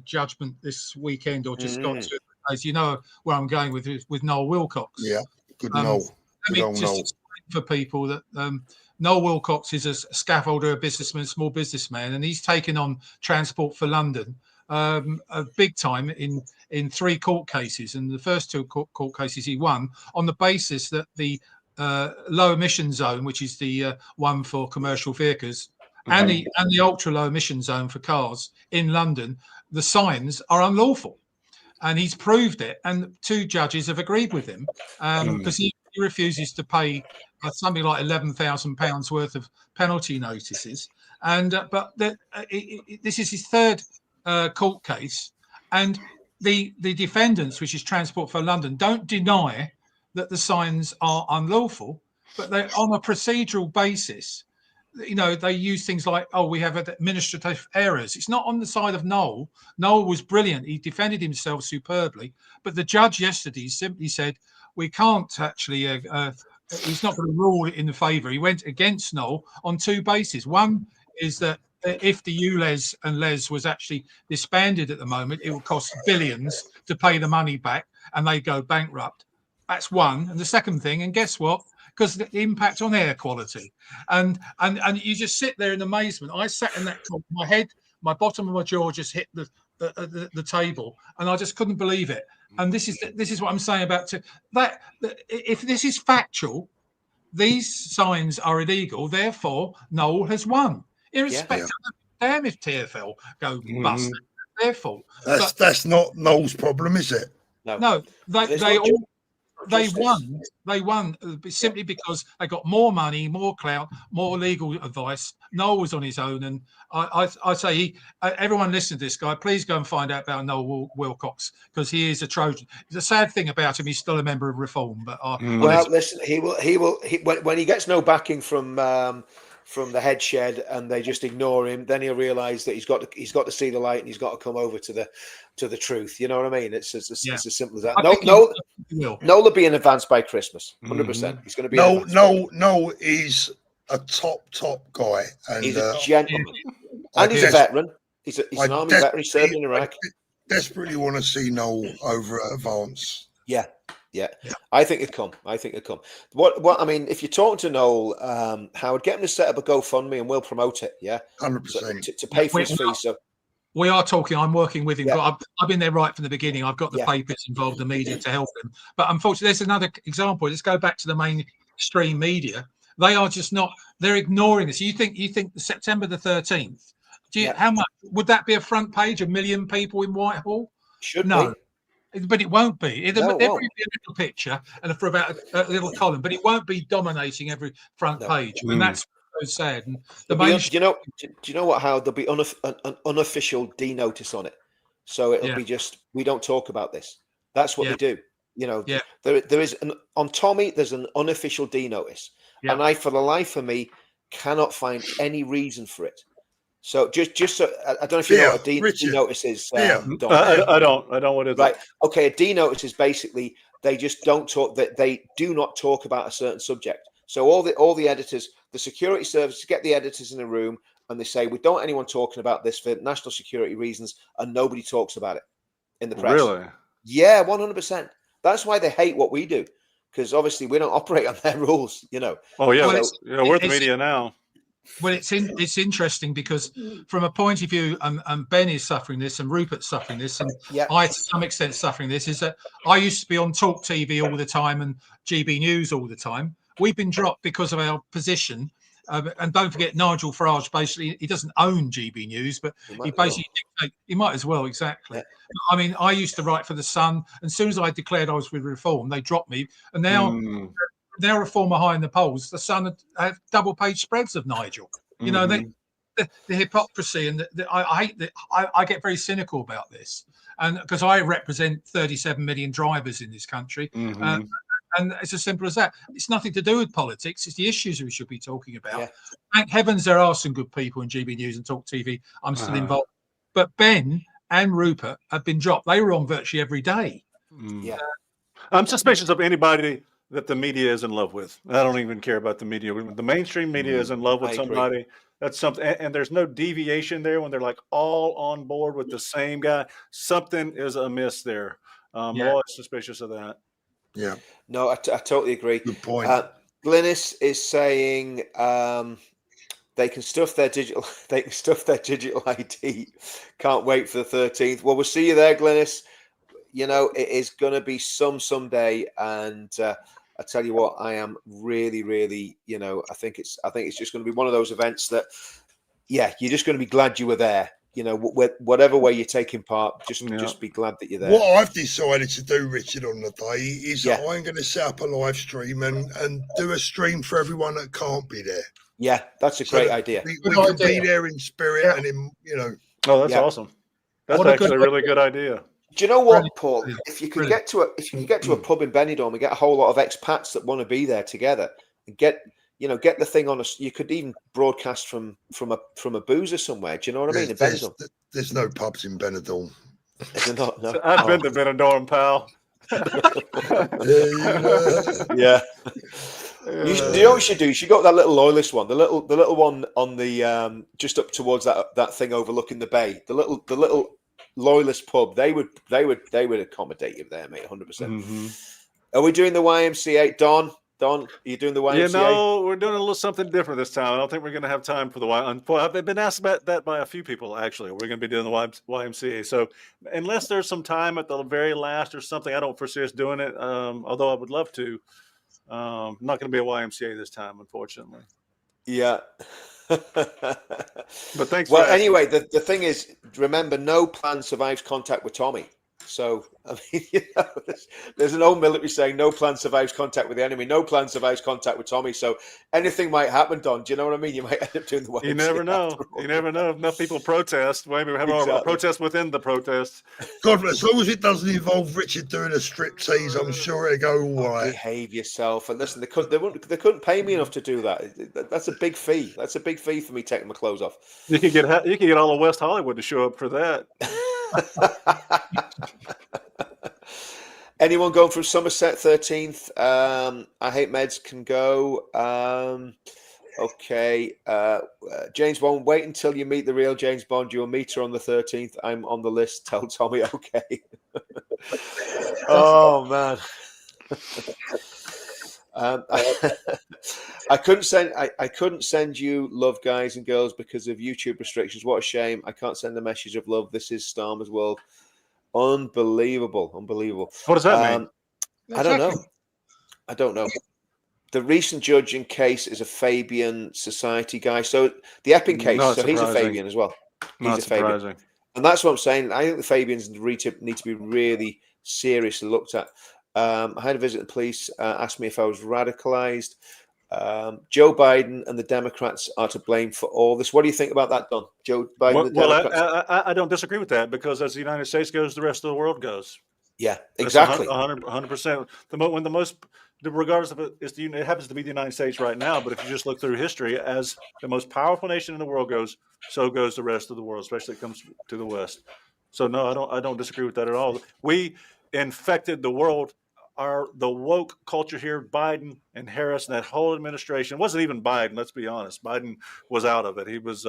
judgment this weekend, or just got to it. As you know where I'm going with Noel Wilcox. Yeah, good Noel. Let me just explain for people that Noel Wilcox is a scaffolder, a businessman, a small businessman, and he's taken on Transport for London a big time in 3 court cases. And the first 2 court cases he won on the basis that the low emission zone, which is the one for commercial vehicles, and the ultra low emission zone for cars in London, the signs are unlawful. And he's proved it, and 2 judges have agreed with him because he refuses to pay something like £11,000 worth of penalty notices. And this is his 3rd court case, and the defendants, which is Transport for London, don't deny that the signs are unlawful, but they're on a procedural basis. They use things like, we have administrative errors. It's not on the side of Noel. Noel was brilliant. He defended himself superbly. But the judge yesterday simply said, we can't actually, he's not going to rule in the favour. He went against Noel on 2 bases. One is that if the ULEZ and LES was actually disbanded at the moment, it would cost billions to pay the money back, and they go bankrupt. That's one. And the second thing, and guess what? Because the impact on air quality, and you just sit there in amazement. I sat in that court, my bottom of my jaw just hit the table, and I just couldn't believe it. And this is what I'm saying about that. If this is factual, these signs are illegal. Therefore, Noel has won, irrespective of damn if TfL go bust. Their fault. That's not Noel's problem, is it? No, they won simply because they got more money, more clout, more legal advice. Noel was on his own, and I say everyone listen to this guy. Please go and find out about Noel Wilcox, because he is a Trojan. The sad thing about him, he's still a member of Reform. But listen, he will. When he gets no backing from the head shed and they just ignore him, then he'll realise that he's got to see the light, and he's got to come over to the truth. You know what I mean? It's as simple as that. Noel will be in advance by Christmas, 100%. He's going to be. No, he's a top guy, and he's a gentleman, and he's a veteran. He's an army veteran. He served in Iraq. I desperately want to see Noel over at Advance. Yeah. I think it'd come. What I mean, if you're talking to Noel, Howard, get him to set up a GoFundMe and we'll promote it. Yeah, 100% to pay for his fees. So we are talking. I'm working with him. Yeah. I've been there right from the beginning. I've got the papers involved, the media to help him. But unfortunately, there's another example. Let's go back to the mainstream media. They are just not. They're ignoring this. You think September the 13th? How much would that be? A front page? 1 million people in Whitehall? Should be. But it won't be. No, There will be a little picture and for about a little column, but it won't be dominating every front page. And that's so sad. And do you know what? How there'll be an unofficial D notice on it, so it'll be just we don't talk about this. That's what they do. There is on Tommy. There's an unofficial D notice, and I, for the life of me, cannot find any reason for it. So just so I don't know if you know what a D notice is. I don't. What is it? Right. It? Okay. A D notice is basically they just don't talk. That they do not talk about a certain subject. So all the editors, the security services get the editors in a room and they say we don't want anyone talking about this for national security reasons, and nobody talks about it in the press. Really? Yeah, 100%. That's why they hate what we do, because obviously we don't operate on their rules. Oh yeah. We're the media now. Well, it's interesting because from a point of view, and Ben is suffering this, and Rupert's suffering this, and I, to some extent, suffering this, is that I used to be on Talk TV all the time and GB News all the time. We've been dropped because of our position. And don't forget, Nigel Farage, basically, he doesn't own GB News, but he basically he might as well, exactly. Yeah. I mean, I used to write for The Sun, and as soon as I declared I was with Reform, they dropped me, and now... Now Reform are high in the polls. The Sun have double-page spreads of Nigel. The hypocrisy, and I hate that. I get very cynical about this, and because I represent 37 million drivers in this country, and it's as simple as that. It's nothing to do with politics. It's the issues we should be talking about. Yeah. Thank heavens there are some good people in GB News and Talk TV. I'm still involved, but Ben and Rupert have been dropped. They were on virtually every day. Yeah, I'm suspicious of anybody that the media is in love with. I don't even care about the media. The mainstream media is in love with somebody. That's something, and there's no deviation there when they're like all on board with the same guy. Something is amiss there. I'm always suspicious of that. Yeah. No, I totally agree. Good point. Glynis is saying they can stuff their digital ID. Can't wait for the 13th. Well, we'll see you there, Glynis. It is going to be someday, and I tell you what, I am really, really, I think it's just going to be one of those events that, you're just going to be glad you were there. Whatever way you're taking part, just be glad that you're there. What I've decided to do, Richard, on the day is that I'm going to set up a live stream and do a stream for everyone that can't be there. Yeah, that's a great idea. We can be there in spirit and in, Oh, that's awesome. That's actually a really good idea. Do you know what, Paul? If you could get to a pub in Benidorm and get a whole lot of expats that want to be there together, and get the thing on you could even broadcast from a boozer somewhere. Do you know what I mean? In Benidorm, there's no pubs in Benidorm. Is there not? No. I've been to Benidorm, pal. Yeah. You know what you should do? You should go to that little loyalist one, the little one on the just up towards that thing overlooking the bay. The little loyalist pub. They would accommodate you there, mate. 100%. Are we doing the YMCA, Don? Don, are you doing the YMCA? We're doing a little something different this time. I don't think we're going to have time for the YMCA. I've been asked about that by a few people, actually. We're going to be doing the YMCA. So unless there's some time at the very last or something, I don't foresee us doing it, although I would love to. Not going to be a YMCA this time, unfortunately. Yeah. But thanks. Well, anyway, the thing is, remember, no plan survives contact with Tommy. So, I mean, there's an old military saying, no plan survives contact with the enemy. No plan survives contact with Tommy. So anything might happen, Don. Do you know what I mean? You might end up doing the YMCA. You never know. You never know. If enough people protest, maybe we have a protest within the protest. God, as long as it doesn't involve Richard doing a striptease, I'm sure it'll go all right. Behave yourself. And listen, they couldn't pay me enough to do that. That's a big fee. That's a big fee for me taking my clothes off. You can get all of West Hollywood to show up for that. Anyone going from Somerset 13th? I Hate Meds can go. Okay. James Bond, wait until you meet the real James Bond. You'll meet her on the 13th. I'm on the list. Tell Tommy, okay. Oh, man. I couldn't send you love, guys and girls, because of YouTube restrictions. What a shame. I can't send a message of love. This is Starmer's world. Unbelievable. What does that mean? I don't know. The recent judge in case is a Fabian Society guy. So the Epping case, so he's a Fabian as well. He's a Fabian. And that's what I'm saying. I think the Fabians need to be really seriously looked at. I had a visit. The police asked me if I was radicalized. Joe Biden and the Democrats are to blame for all this. What do you think about that, Don? Joe Biden and the Democrats? I don't disagree with that, because as the United States goes, the rest of the world goes. Yeah, exactly. 100%. Regardless of it happens to be the United States right now, but if you just look through history, as the most powerful nation in the world goes, so goes the rest of the world, especially when it comes to the West. So no, I don't disagree with that at all. We infected the world. The woke culture here, Biden and Harris and that whole administration. It wasn't even Biden, let's be honest. Biden was out of it. He was,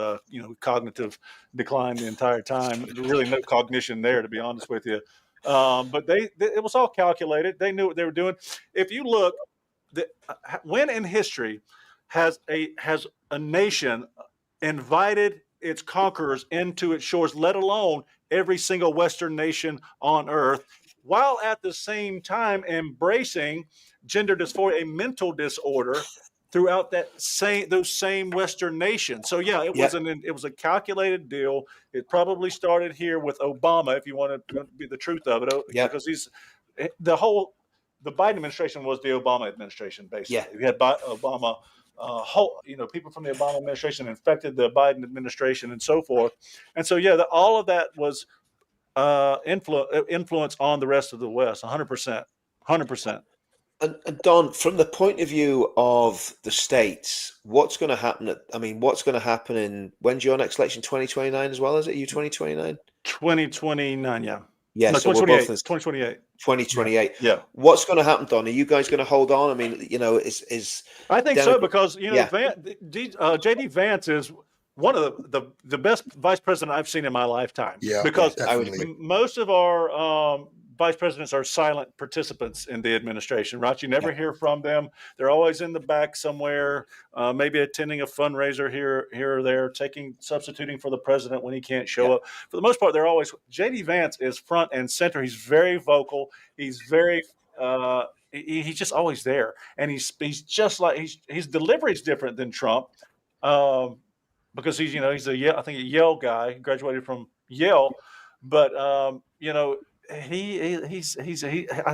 cognitive decline the entire time. Really no cognition there, to be honest with you. But it was all calculated. They knew what they were doing. If you look, when in history has a nation invited its conquerors into its shores, let alone every single Western nation on earth, while at the same time embracing gender dysphoria, a mental disorder, throughout those same Western nations? So yeah, it was a calculated deal. It probably started here with Obama, if you want to be the truth of it, because the Biden administration was the Obama administration, basically. Yeah. You had Obama. People from the Obama administration infected the Biden administration and so forth. And so, all of that was influence on the rest of the West, 100%. And Don, from the point of view of the states, what's going to happen? What's going to happen when's your next election? 2029 as well, is it? You 2029? 2029, yeah. Yeah, no, so 2028. 2028. Yeah. What's going to happen, Don? Are you guys going to hold on? I mean, is I think so, because JD Vance is one of the best vice president I've seen in my lifetime. Yeah, because definitely. Most of our vice presidents are silent participants in the administration, right? You never hear from them. They're always in the back somewhere, maybe attending a fundraiser here or there, substituting for the president when he can't show up. For the most part, JD Vance is front and center. He's very vocal. He's very he's just always there, and he's just like his delivery is different than Trump, because he's a Yale guy, graduated from Yale, but I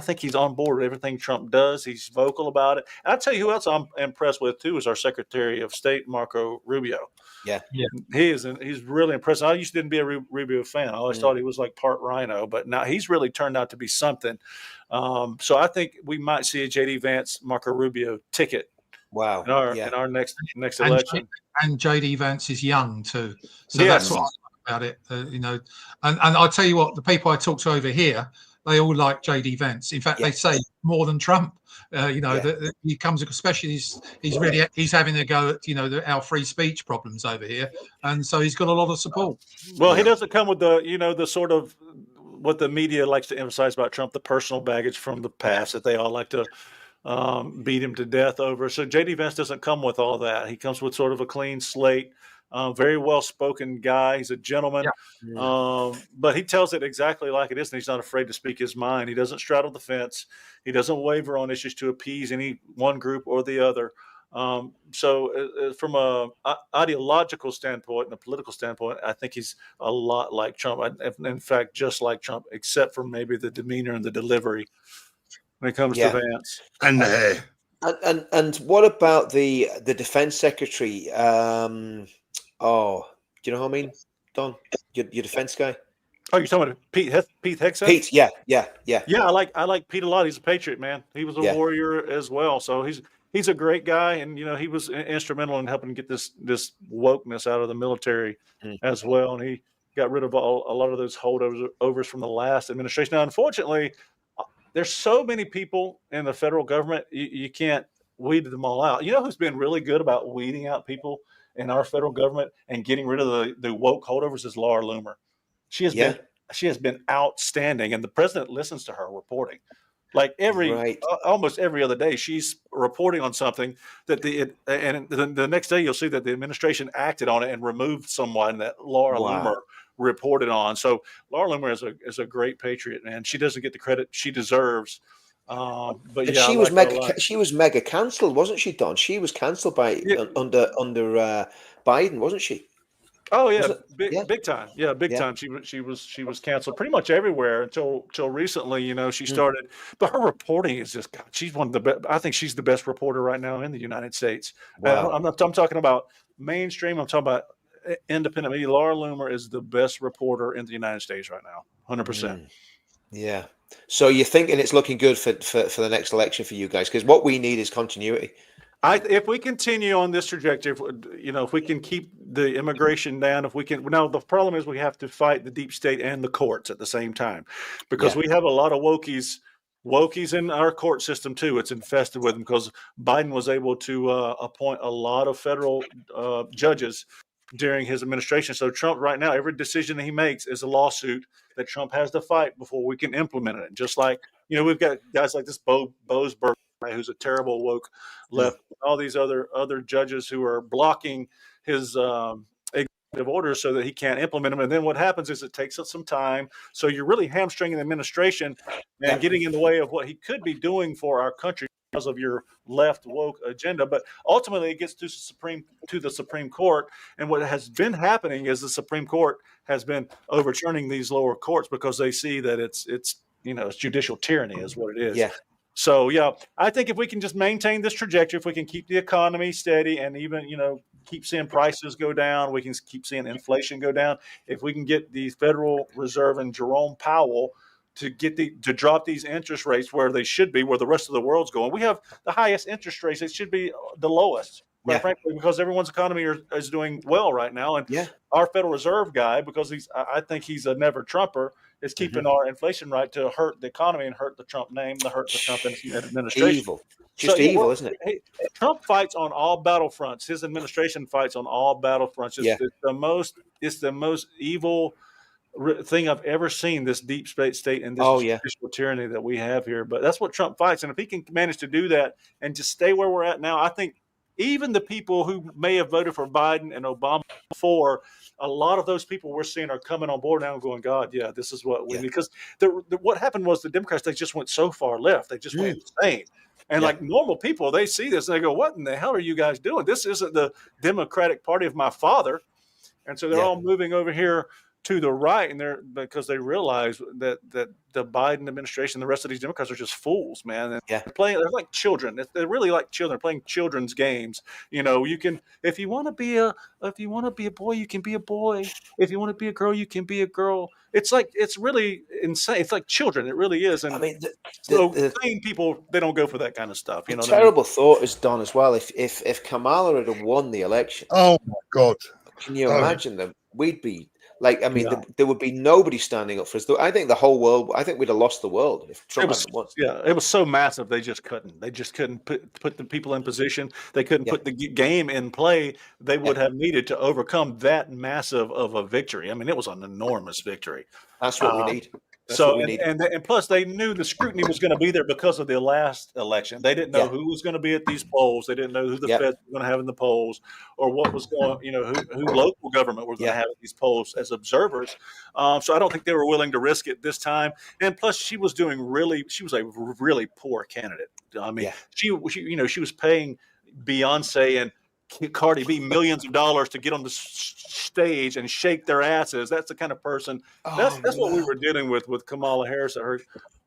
think he's on board with everything Trump does. He's vocal about it. And I'll tell you who else I'm impressed with too is our Secretary of State, Marco Rubio. Yeah. He's really impressive. I used to didn't be a Rubio fan. I always thought he was like part rhino, but now he's really turned out to be something. So I think we might see a JD Vance, Marco Rubio ticket. Wow. In our next election. And JD Vance is young too. So that's what I like about it, and I'll tell you what, the people I talk to over here, they all like JD Vance. In fact, they say more than Trump. He comes, especially he's having a go at our free speech problems over here, and so he's got a lot of support. Well, he doesn't come with the sort of what the media likes to emphasize about Trump, the personal baggage from the past that they all like to beat him to death over. So JD Vance doesn't come with all that. He comes with sort of a clean slate. Very well-spoken guy. He's a gentleman, but he tells it exactly like it is, and he's not afraid to speak his mind. He doesn't straddle the fence. He doesn't waver on issues to appease any one group or the other. So from a ideological standpoint and a political standpoint, I think he's a lot like Trump. In fact, just like Trump, except for maybe the demeanor and the delivery when it comes to Vance. And the hair. And what about the defense secretary? Do you know what I mean, Don? Your defense guy? Oh, you're talking about Pete Hegseth? Pete, yeah. Yeah, I like Pete a lot. He's a patriot, man. He was a warrior as well. So he's a great guy, and he was instrumental in helping get this wokeness out of the military as well. And he got rid of a lot of those holdovers from the last administration. Now, unfortunately, there's so many people in the federal government, you can't weed them all out. You know who's been really good about weeding out people in our federal government and getting rid of the woke holdovers is Laura Loomer. She has been outstanding, and the president listens to her reporting. Like almost every other day, she's reporting on something that the next day you'll see that the administration acted on it and removed someone that Laura Loomer reported on. So Laura Loomer is a great patriot, man. She doesn't get the credit she deserves. But and she was mega cancelled, wasn't she, Don? She was cancelled by under Biden, wasn't she? Oh yeah, Yeah. big time. Yeah, big time. She was canceled pretty much everywhere until recently. She started, but her reporting is just God. She's one of the best. I think she's the best reporter right now in the United States. Wow. I'm talking about mainstream. I'm talking about independent media. Laura Loomer is the best reporter in the United States right now. 100%. Yeah. So you're thinking it's looking good for the next election for you guys, because what we need is continuity. If we continue on this trajectory, if we can keep the immigration down, if we can. Now the problem is we have to fight the deep state and the courts at the same time, because we have a lot of wokies in our court system too. It's infested with them because Biden was able to appoint a lot of federal judges during his administration. So Trump right now, every decision that he makes is a lawsuit that Trump has to fight before we can implement it. Just like, we've got guys like this Boesberg, who's a terrible woke left, all these other judges who are blocking his executive orders so that he can't implement them. And then what happens is it takes us some time. So you're really hamstringing the administration and getting in the way of what he could be doing for our country because of your left woke agenda. But ultimately it gets to the Supreme Court. And what has been happening is the Supreme Court has been overturning these lower courts because they see that it's judicial tyranny is what it is. Yeah. So, I think if we can just maintain this trajectory, if we can keep the economy steady and even, keep seeing prices go down, we can keep seeing inflation go down. If we can get the Federal Reserve and Jerome Powell to drop these interest rates where they should be, where the rest of the world's going. We have the highest interest rates. It should be the lowest, quite frankly, because everyone's economy is doing well right now. And our Federal Reserve guy, because I think he's a never Trumper, is keeping our inflation right to hurt the economy and hurt the Trump name, to hurt the Trump administration. Evil. Evil, isn't it? Trump fights on all battlefronts. His administration fights on all battlefronts. It's the most evil thing I've ever seen, this deep state and this judicial tyranny that we have here. But that's what Trump fights. And if he can manage to do that and just stay where we're at now, I think even the people who may have voted for Biden and Obama before, a lot of those people we're seeing are coming on board now and going, God, this is what we need. Because what happened was the Democrats, they just went so far left. They just went insane. And like normal people, they see this and they go, what in the hell are you guys doing? This isn't the Democratic Party of my father. And so they're all moving over here to the right, and because they realize that the Biden administration, the rest of these Democrats are just fools, man. And they're like children. They're really like children playing children's games. You can, if you want to be a boy, you can be a boy. If you want to be a girl, you can be a girl. It's really insane. It's like children. It really is. And sane people, they don't go for that kind of stuff. You know, terrible thought is done as well. If Kamala had won the election, oh my God, can you imagine them? We'd be. There would be nobody standing up for us. I think the whole world. I think we'd have lost the world if Trump hadn't won. Yeah, it was so massive. They just couldn't. They just couldn't put the people in position. They couldn't put the game in play. They would have needed to overcome that massive of a victory. I mean, it was an enormous victory. That's what we need. And plus they knew the scrutiny was going to be there because of the last election. They didn't know who was going to be at these polls. They didn't know who the feds were going to have in the polls, or what was going, who local government were going to have at these polls as observers. So I don't think they were willing to risk it this time. And plus, she was a really poor candidate. I mean, she was paying Beyonce and Cardi B millions of dollars to get on the stage and shake their asses. That's the kind of person. That's what we were dealing with Kamala Harris at her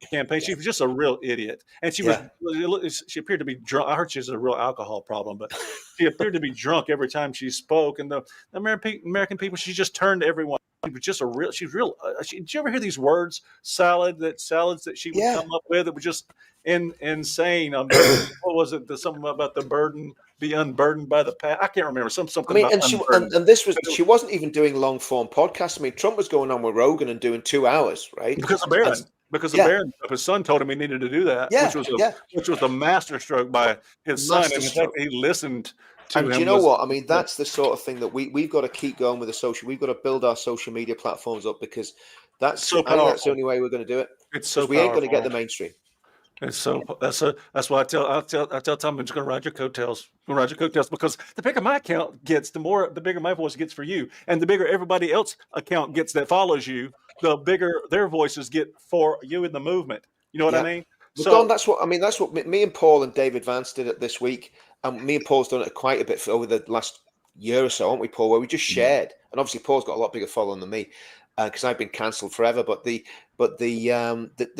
campaign. She was just a real idiot, and she appeared to be drunk. I heard she has a real alcohol problem, but she appeared to be drunk every time she spoke. And the American people, she just turned everyone. She was just she's real. Did you ever hear these words? Salads that she would come up with. It was just insane. What was it? Something about the burden. Be unburdened by the past. I can't remember something. I mean, she wasn't even doing long form podcasts. I mean, Trump was going on with Rogan and doing 2 hours, right? Because of Barron. Because of Barron, his son told him he needed to do that, which was a masterstroke by his son. And in fact, he listened to him. Do you know what? I mean, that's the sort of thing that we've got to keep going with the social. We've got to build our social media platforms up, because that's the only way we're going to do it. It's so we ain't going to get the mainstream. And so that's why I tell Tom, I'm just going to ride your coattails. Because the bigger my account gets, the bigger my voice gets for you, and the bigger everybody else account gets that follows you, the bigger their voices get for you in the movement. You know what I mean? So Don, that's what me and Paul and David Vance did it this week, and me and Paul's done it quite a bit over the last year or so, haven't we, Paul? Where we just shared, and obviously Paul's got a lot bigger following than me because I've been cancelled forever. But the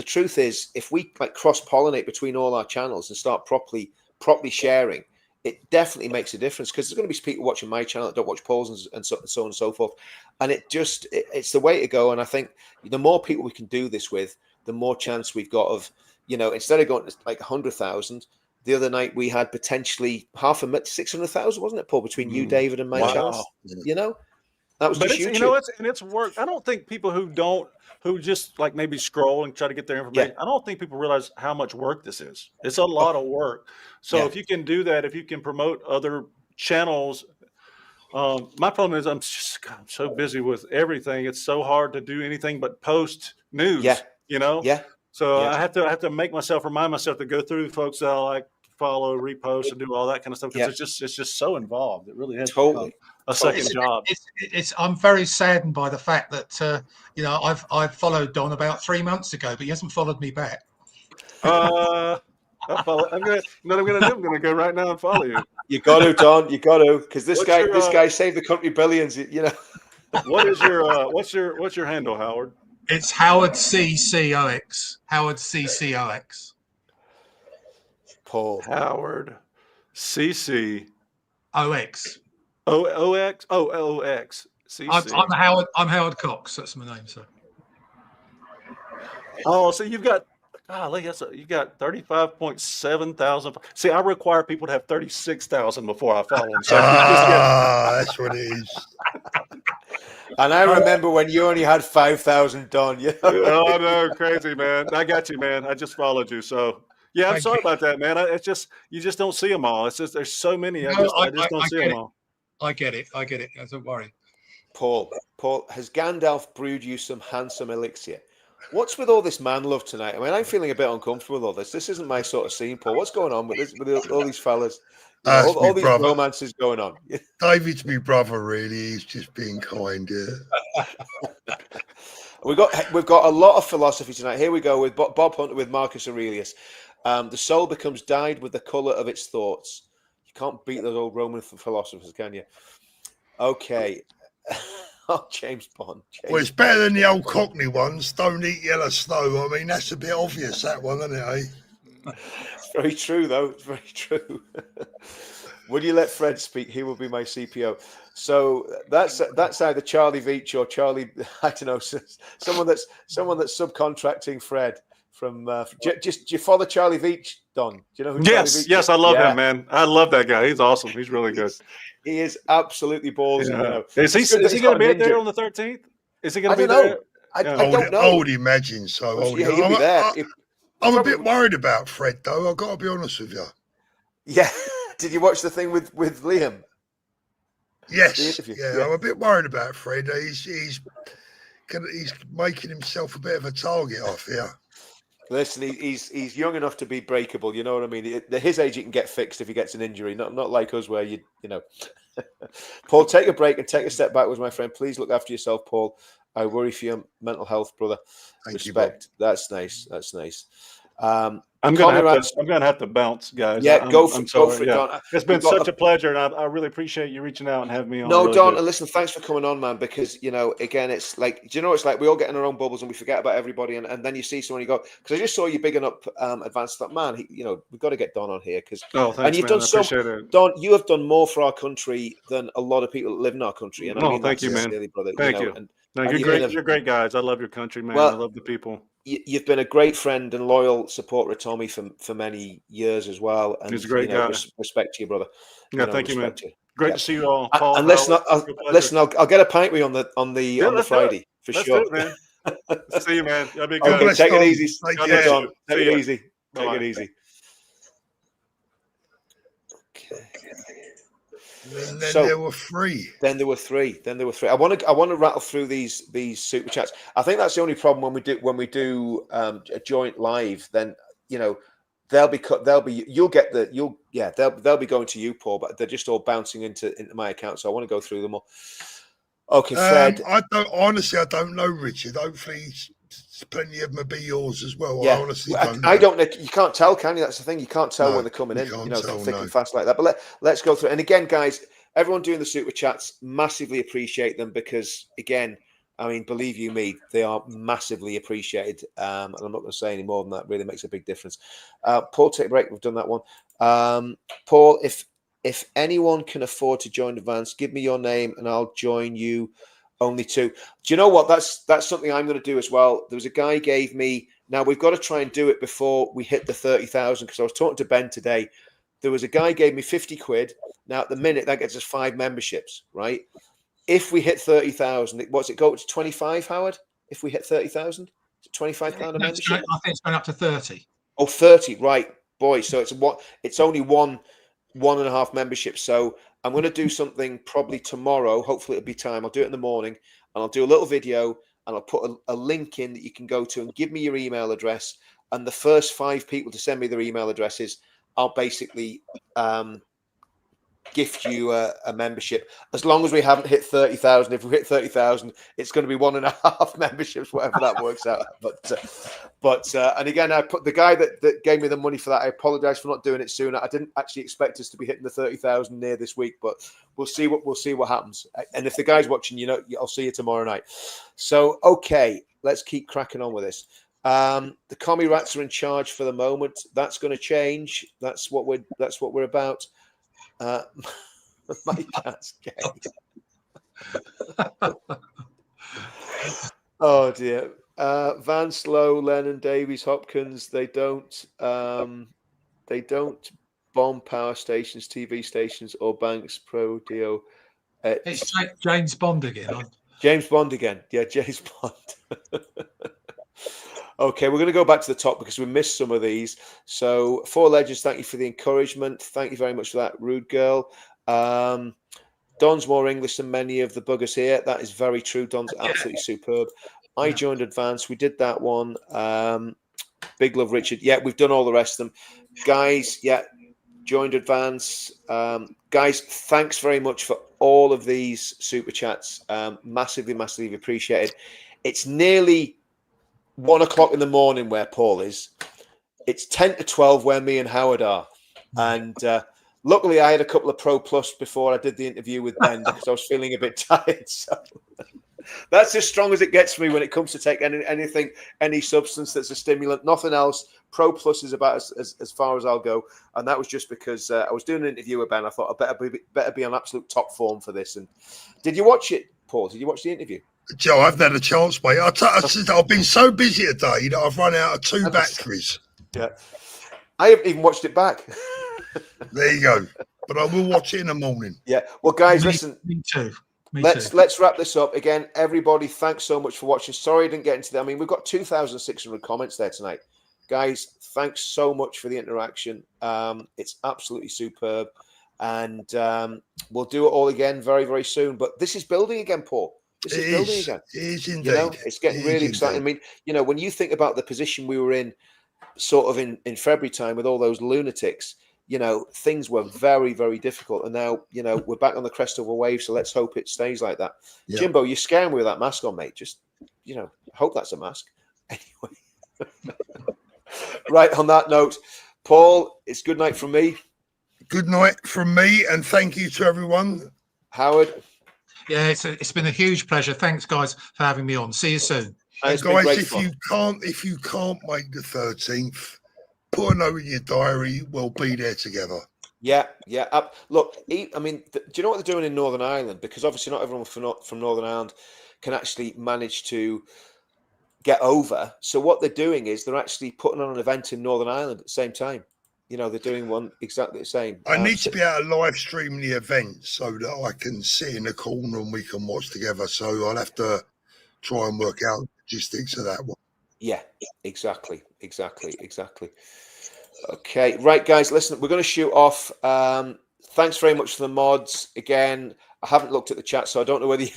truth is, if we like cross pollinate between all our channels and start properly sharing, it definitely makes a difference, because there's going to be people watching my channel that don't watch Paul's and so on and so forth. And it's the way to go. And I think the more people we can do this with, the more chance we've got of, instead of going to like 100,000, the other night we had potentially 600,000, wasn't it, Paul, between you, David, and my channel? That was just YouTube. It's work. I don't think people who just like maybe scroll and try to get their information. I don't think people realize how much work this is. It's a lot of work. So if you can do that, if you can promote other channels, my problem is I'm so busy with everything. It's so hard to do anything but post news. So I have to remind myself to go through folks that I like, follow, repost, and do all that kind of stuff, because it's just so involved. It really has totally a second job. I'm very saddened by the fact that I've followed Don about 3 months ago, but he hasn't followed me back. I'm gonna go right now and follow you. You got to, Don. You got to, because this guy saved the country billions. What is your what's your handle, Howard? It's Howard CCOX. Howard CCOX. Paul. Howard CC OX. OX. Oh, OX. CC. I'm Howard Cox. That's my name, sir. Oh, so you've got you got 35.7 thousand. See, I require people to have 36,000 before I follow them. So that's what it is. And I remember when you only had 5,000, Don. Oh no, crazy, man! I got you, man. I just followed you, so yeah. I'm sorry about that, man. It's just you just don't see them all. It's just there's so many. I just don't see them all. I get it. Don't worry. Paul, has Gandalf brewed you some handsome elixir? What's with all this man love tonight? I mean, I'm feeling a bit uncomfortable with all this. This isn't my sort of scene, Paul. What's going on with all these fellas? All these romances going on. David's my brother, really. He's just being kind. We've got a lot of philosophy tonight. Here we go with Bob Hunter with Marcus Aurelius. The soul becomes dyed with the colour of its thoughts. You can't beat those old Roman philosophers, can you? Okay. James Bond. Well, it's better than the old Cockney ones. Don't eat yellow snow. I mean, that's a bit obvious, that one, isn't it, It's very true, though. It's very true. Would you let Fred speak? He will be my CPO. So that's either Charlie Veach or Charlie. I don't know. Someone that's subcontracting Fred from. Do you follow Charlie Veach, Don? Do you know who? Yes, I love him, man. I love that guy. He's awesome. He's really good. He is absolutely ballsy. Yeah. Is he going to be there on the 13th? Is he going to be there? I don't know. I would imagine so. He'll be there. I'm a bit worried about Fred, though. I've got to be honest with you. Yeah. Did you watch the thing with Liam? Yes. Yeah, I'm a bit worried about Fred. He's making himself a bit of a target, I fear. Listen, he's young enough to be breakable. You know what I mean? At his age, he can get fixed if he gets an injury. Not like us, where you know. Paul, take a break and take a step backwards, my friend. Please look after yourself, Paul. I worry for your mental health, brother. Respect. That's nice. That's nice. I'm gonna have to bounce, guys. Yeah, go for it, Don. It's been such a pleasure, and I really appreciate you reaching out and having me on. No, Don, and listen, thanks for coming on, man. Because again, it's like, do you know, it's like we all get in our own bubbles and we forget about everybody, and then you see someone, you go, because I just saw you bigging up Advanced. Man, we've got to get Don on here because. Oh, thanks, and you've man. done so, Don. You have done more for our country than a lot of people that live in our country. And I mean, thank you, man. Brother, thank you. You're great. You're great guys. I love your country, man. I love the people. You've been a great friend and loyal supporter of Tommy for many years as well. And he's a great guy. Respect to you, brother. Yeah, thank you, man. Great to see you all. Paul, and listen, I'll get a pint with you on the Friday for sure. It, man. See you, man. That'll be good. Okay, take it easy. Take it easy. Take it easy. Okay. And then there were three. Then there were three. I want to rattle through these super chats. I think that's the only problem when we do a joint live. Then they'll be going to you, Paul, but they're just all bouncing into my account. So I want to go through them all. Okay, Fred. I don't know, Richard. Hopefully, plenty of them will be yours as well. Yeah. I honestly don't know. I don't know. You can't tell, can you? That's the thing. You can't tell when they're coming in. Thick and fast like that. But let's go through. And again, guys, everyone doing the super chats, massively appreciate them because, again, I mean, believe you me, they are massively appreciated. And I'm not going to say any more than that. Really makes a big difference. Paul, take a break. We've done that one. Paul, if anyone can afford to join Advance, give me your name and I'll join you. Only two. Do you know what? That's something I'm going to do as well. There was a guy gave me. Now we've got to try and do it before we hit the 30,000 because I was talking to Ben today. There was a guy gave me 50 quid. Now at the minute that gets us 5 memberships, right? If we hit 30,000, what's it go to 25, Howard? If we hit 30,000, £25 a membership. I think it's going up to 30. Oh, 30, right, boy. So it's only one and a half membership. So I'm going to do something probably tomorrow. Hopefully it'll be time. I'll do it in the morning and I'll do a little video and I'll put a link in that you can go to and give me your email address. And the first 5 people to send me their email addresses, I'll basically gift you a membership. As long as we haven't hit 30,000. If we hit 30,000, it's going to be 1.5 memberships, whatever that works out. But and again, I put the guy that gave me the money for that. I apologize for not doing it sooner. I didn't actually expect us to be hitting the 30,000 near this week, but we'll see what happens. And if the guy's watching, I'll see you tomorrow night. So okay, let's keep cracking on with this. The commie rats are in charge for the moment. That's going to change. That's what we're about. My cat's gay. Oh dear. Vance, Lowe, Lennon, Davies, Hopkins. They don't bomb power stations, TV stations, or banks. Pro Dio. It's James Bond again. James Bond again. Yeah, James Bond. Okay, we're going to go back to the top because we missed some of these. So, 4 Legends, thank you for the encouragement. Thank you very much for that, Rude Girl. Don's more English than many of the buggers here. That is very true. Don's absolutely superb. I joined Advance. We did that one. Big Love Richard. Yeah, we've done all the rest of them. Guys, yeah, joined Advance. Guys, thanks very much for all of these super chats. Massively, massively appreciated. It's nearly 1 o'clock in the morning where Paul is. It's 10 to 12 where me and Howard are. And luckily I had a couple of Pro Plus before I did the interview with Ben because I was feeling a bit tired. So that's as strong as it gets for me when it comes to take anything, any substance that's a stimulant, nothing else. Pro Plus is about as far as I'll go. And that was just because I was doing an interview with Ben. I thought I better be on absolute top form for this. And did you watch it, Paul? Did you watch the interview? Joe, I haven't had a chance, mate. I've been so busy today that I've run out of 2 batteries. Yeah. I haven't even watched it back. There you go. But I will watch it in the morning. Yeah. Well, guys, listen. Me too. Let's wrap this up. Again, everybody, thanks so much for watching. Sorry I didn't get into that. I mean, we've got 2,600 comments there tonight. Guys, thanks so much for the interaction. It's absolutely superb. And we'll do it all again very, very soon. But this is building again, Paul. This is building again. It is indeed. It's getting really exciting. I mean, when you think about the position we were in sort of in February time with all those lunatics, things were very, very difficult. And now, we're back on the crest of a wave. So let's hope it stays like that. Yeah. Jimbo, you're scaring me with that mask on, mate. Just, hope that's a mask. Anyway. Right. On that note, Paul, it's good night from me. Good night from me. And thank you to everyone. Howard. Yeah, it's been a huge pleasure. Thanks, guys, for having me on. See you soon. Guys, if you can't make the 13th, put a note in your diary. We'll be there together. Yeah. Look, I mean, do you know what they're doing in Northern Ireland? Because obviously not everyone from Northern Ireland can actually manage to get over. So what they're doing is they're actually putting on an event in Northern Ireland at the same time. They're doing one exactly the same. I need to be able to live stream the event so that I can sit in the corner and we can watch together. So I'll have to try and work out logistics of that one. Yeah, exactly. Okay, right, guys, listen, we're going to shoot off. Thanks very much for the mods. Again, I haven't looked at the chat, so I don't know whether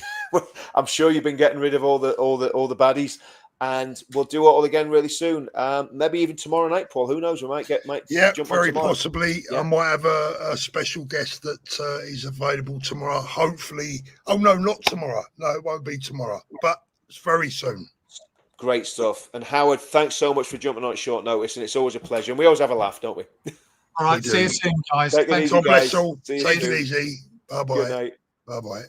I'm sure you've been getting rid of all the baddies. And we'll do it all again really soon. Maybe even tomorrow night, Paul. Who knows? We might jump on very tomorrow. Possibly. Yeah. I might have a special guest that is available tomorrow. Hopefully. Oh no, not tomorrow. No, it won't be tomorrow. But it's very soon. Great stuff. And Howard, thanks so much for jumping on at short notice. And it's always a pleasure. And we always have a laugh, don't we? All right. See you soon, guys. God bless all. Take it easy. Bye-bye. Good night. Bye-bye.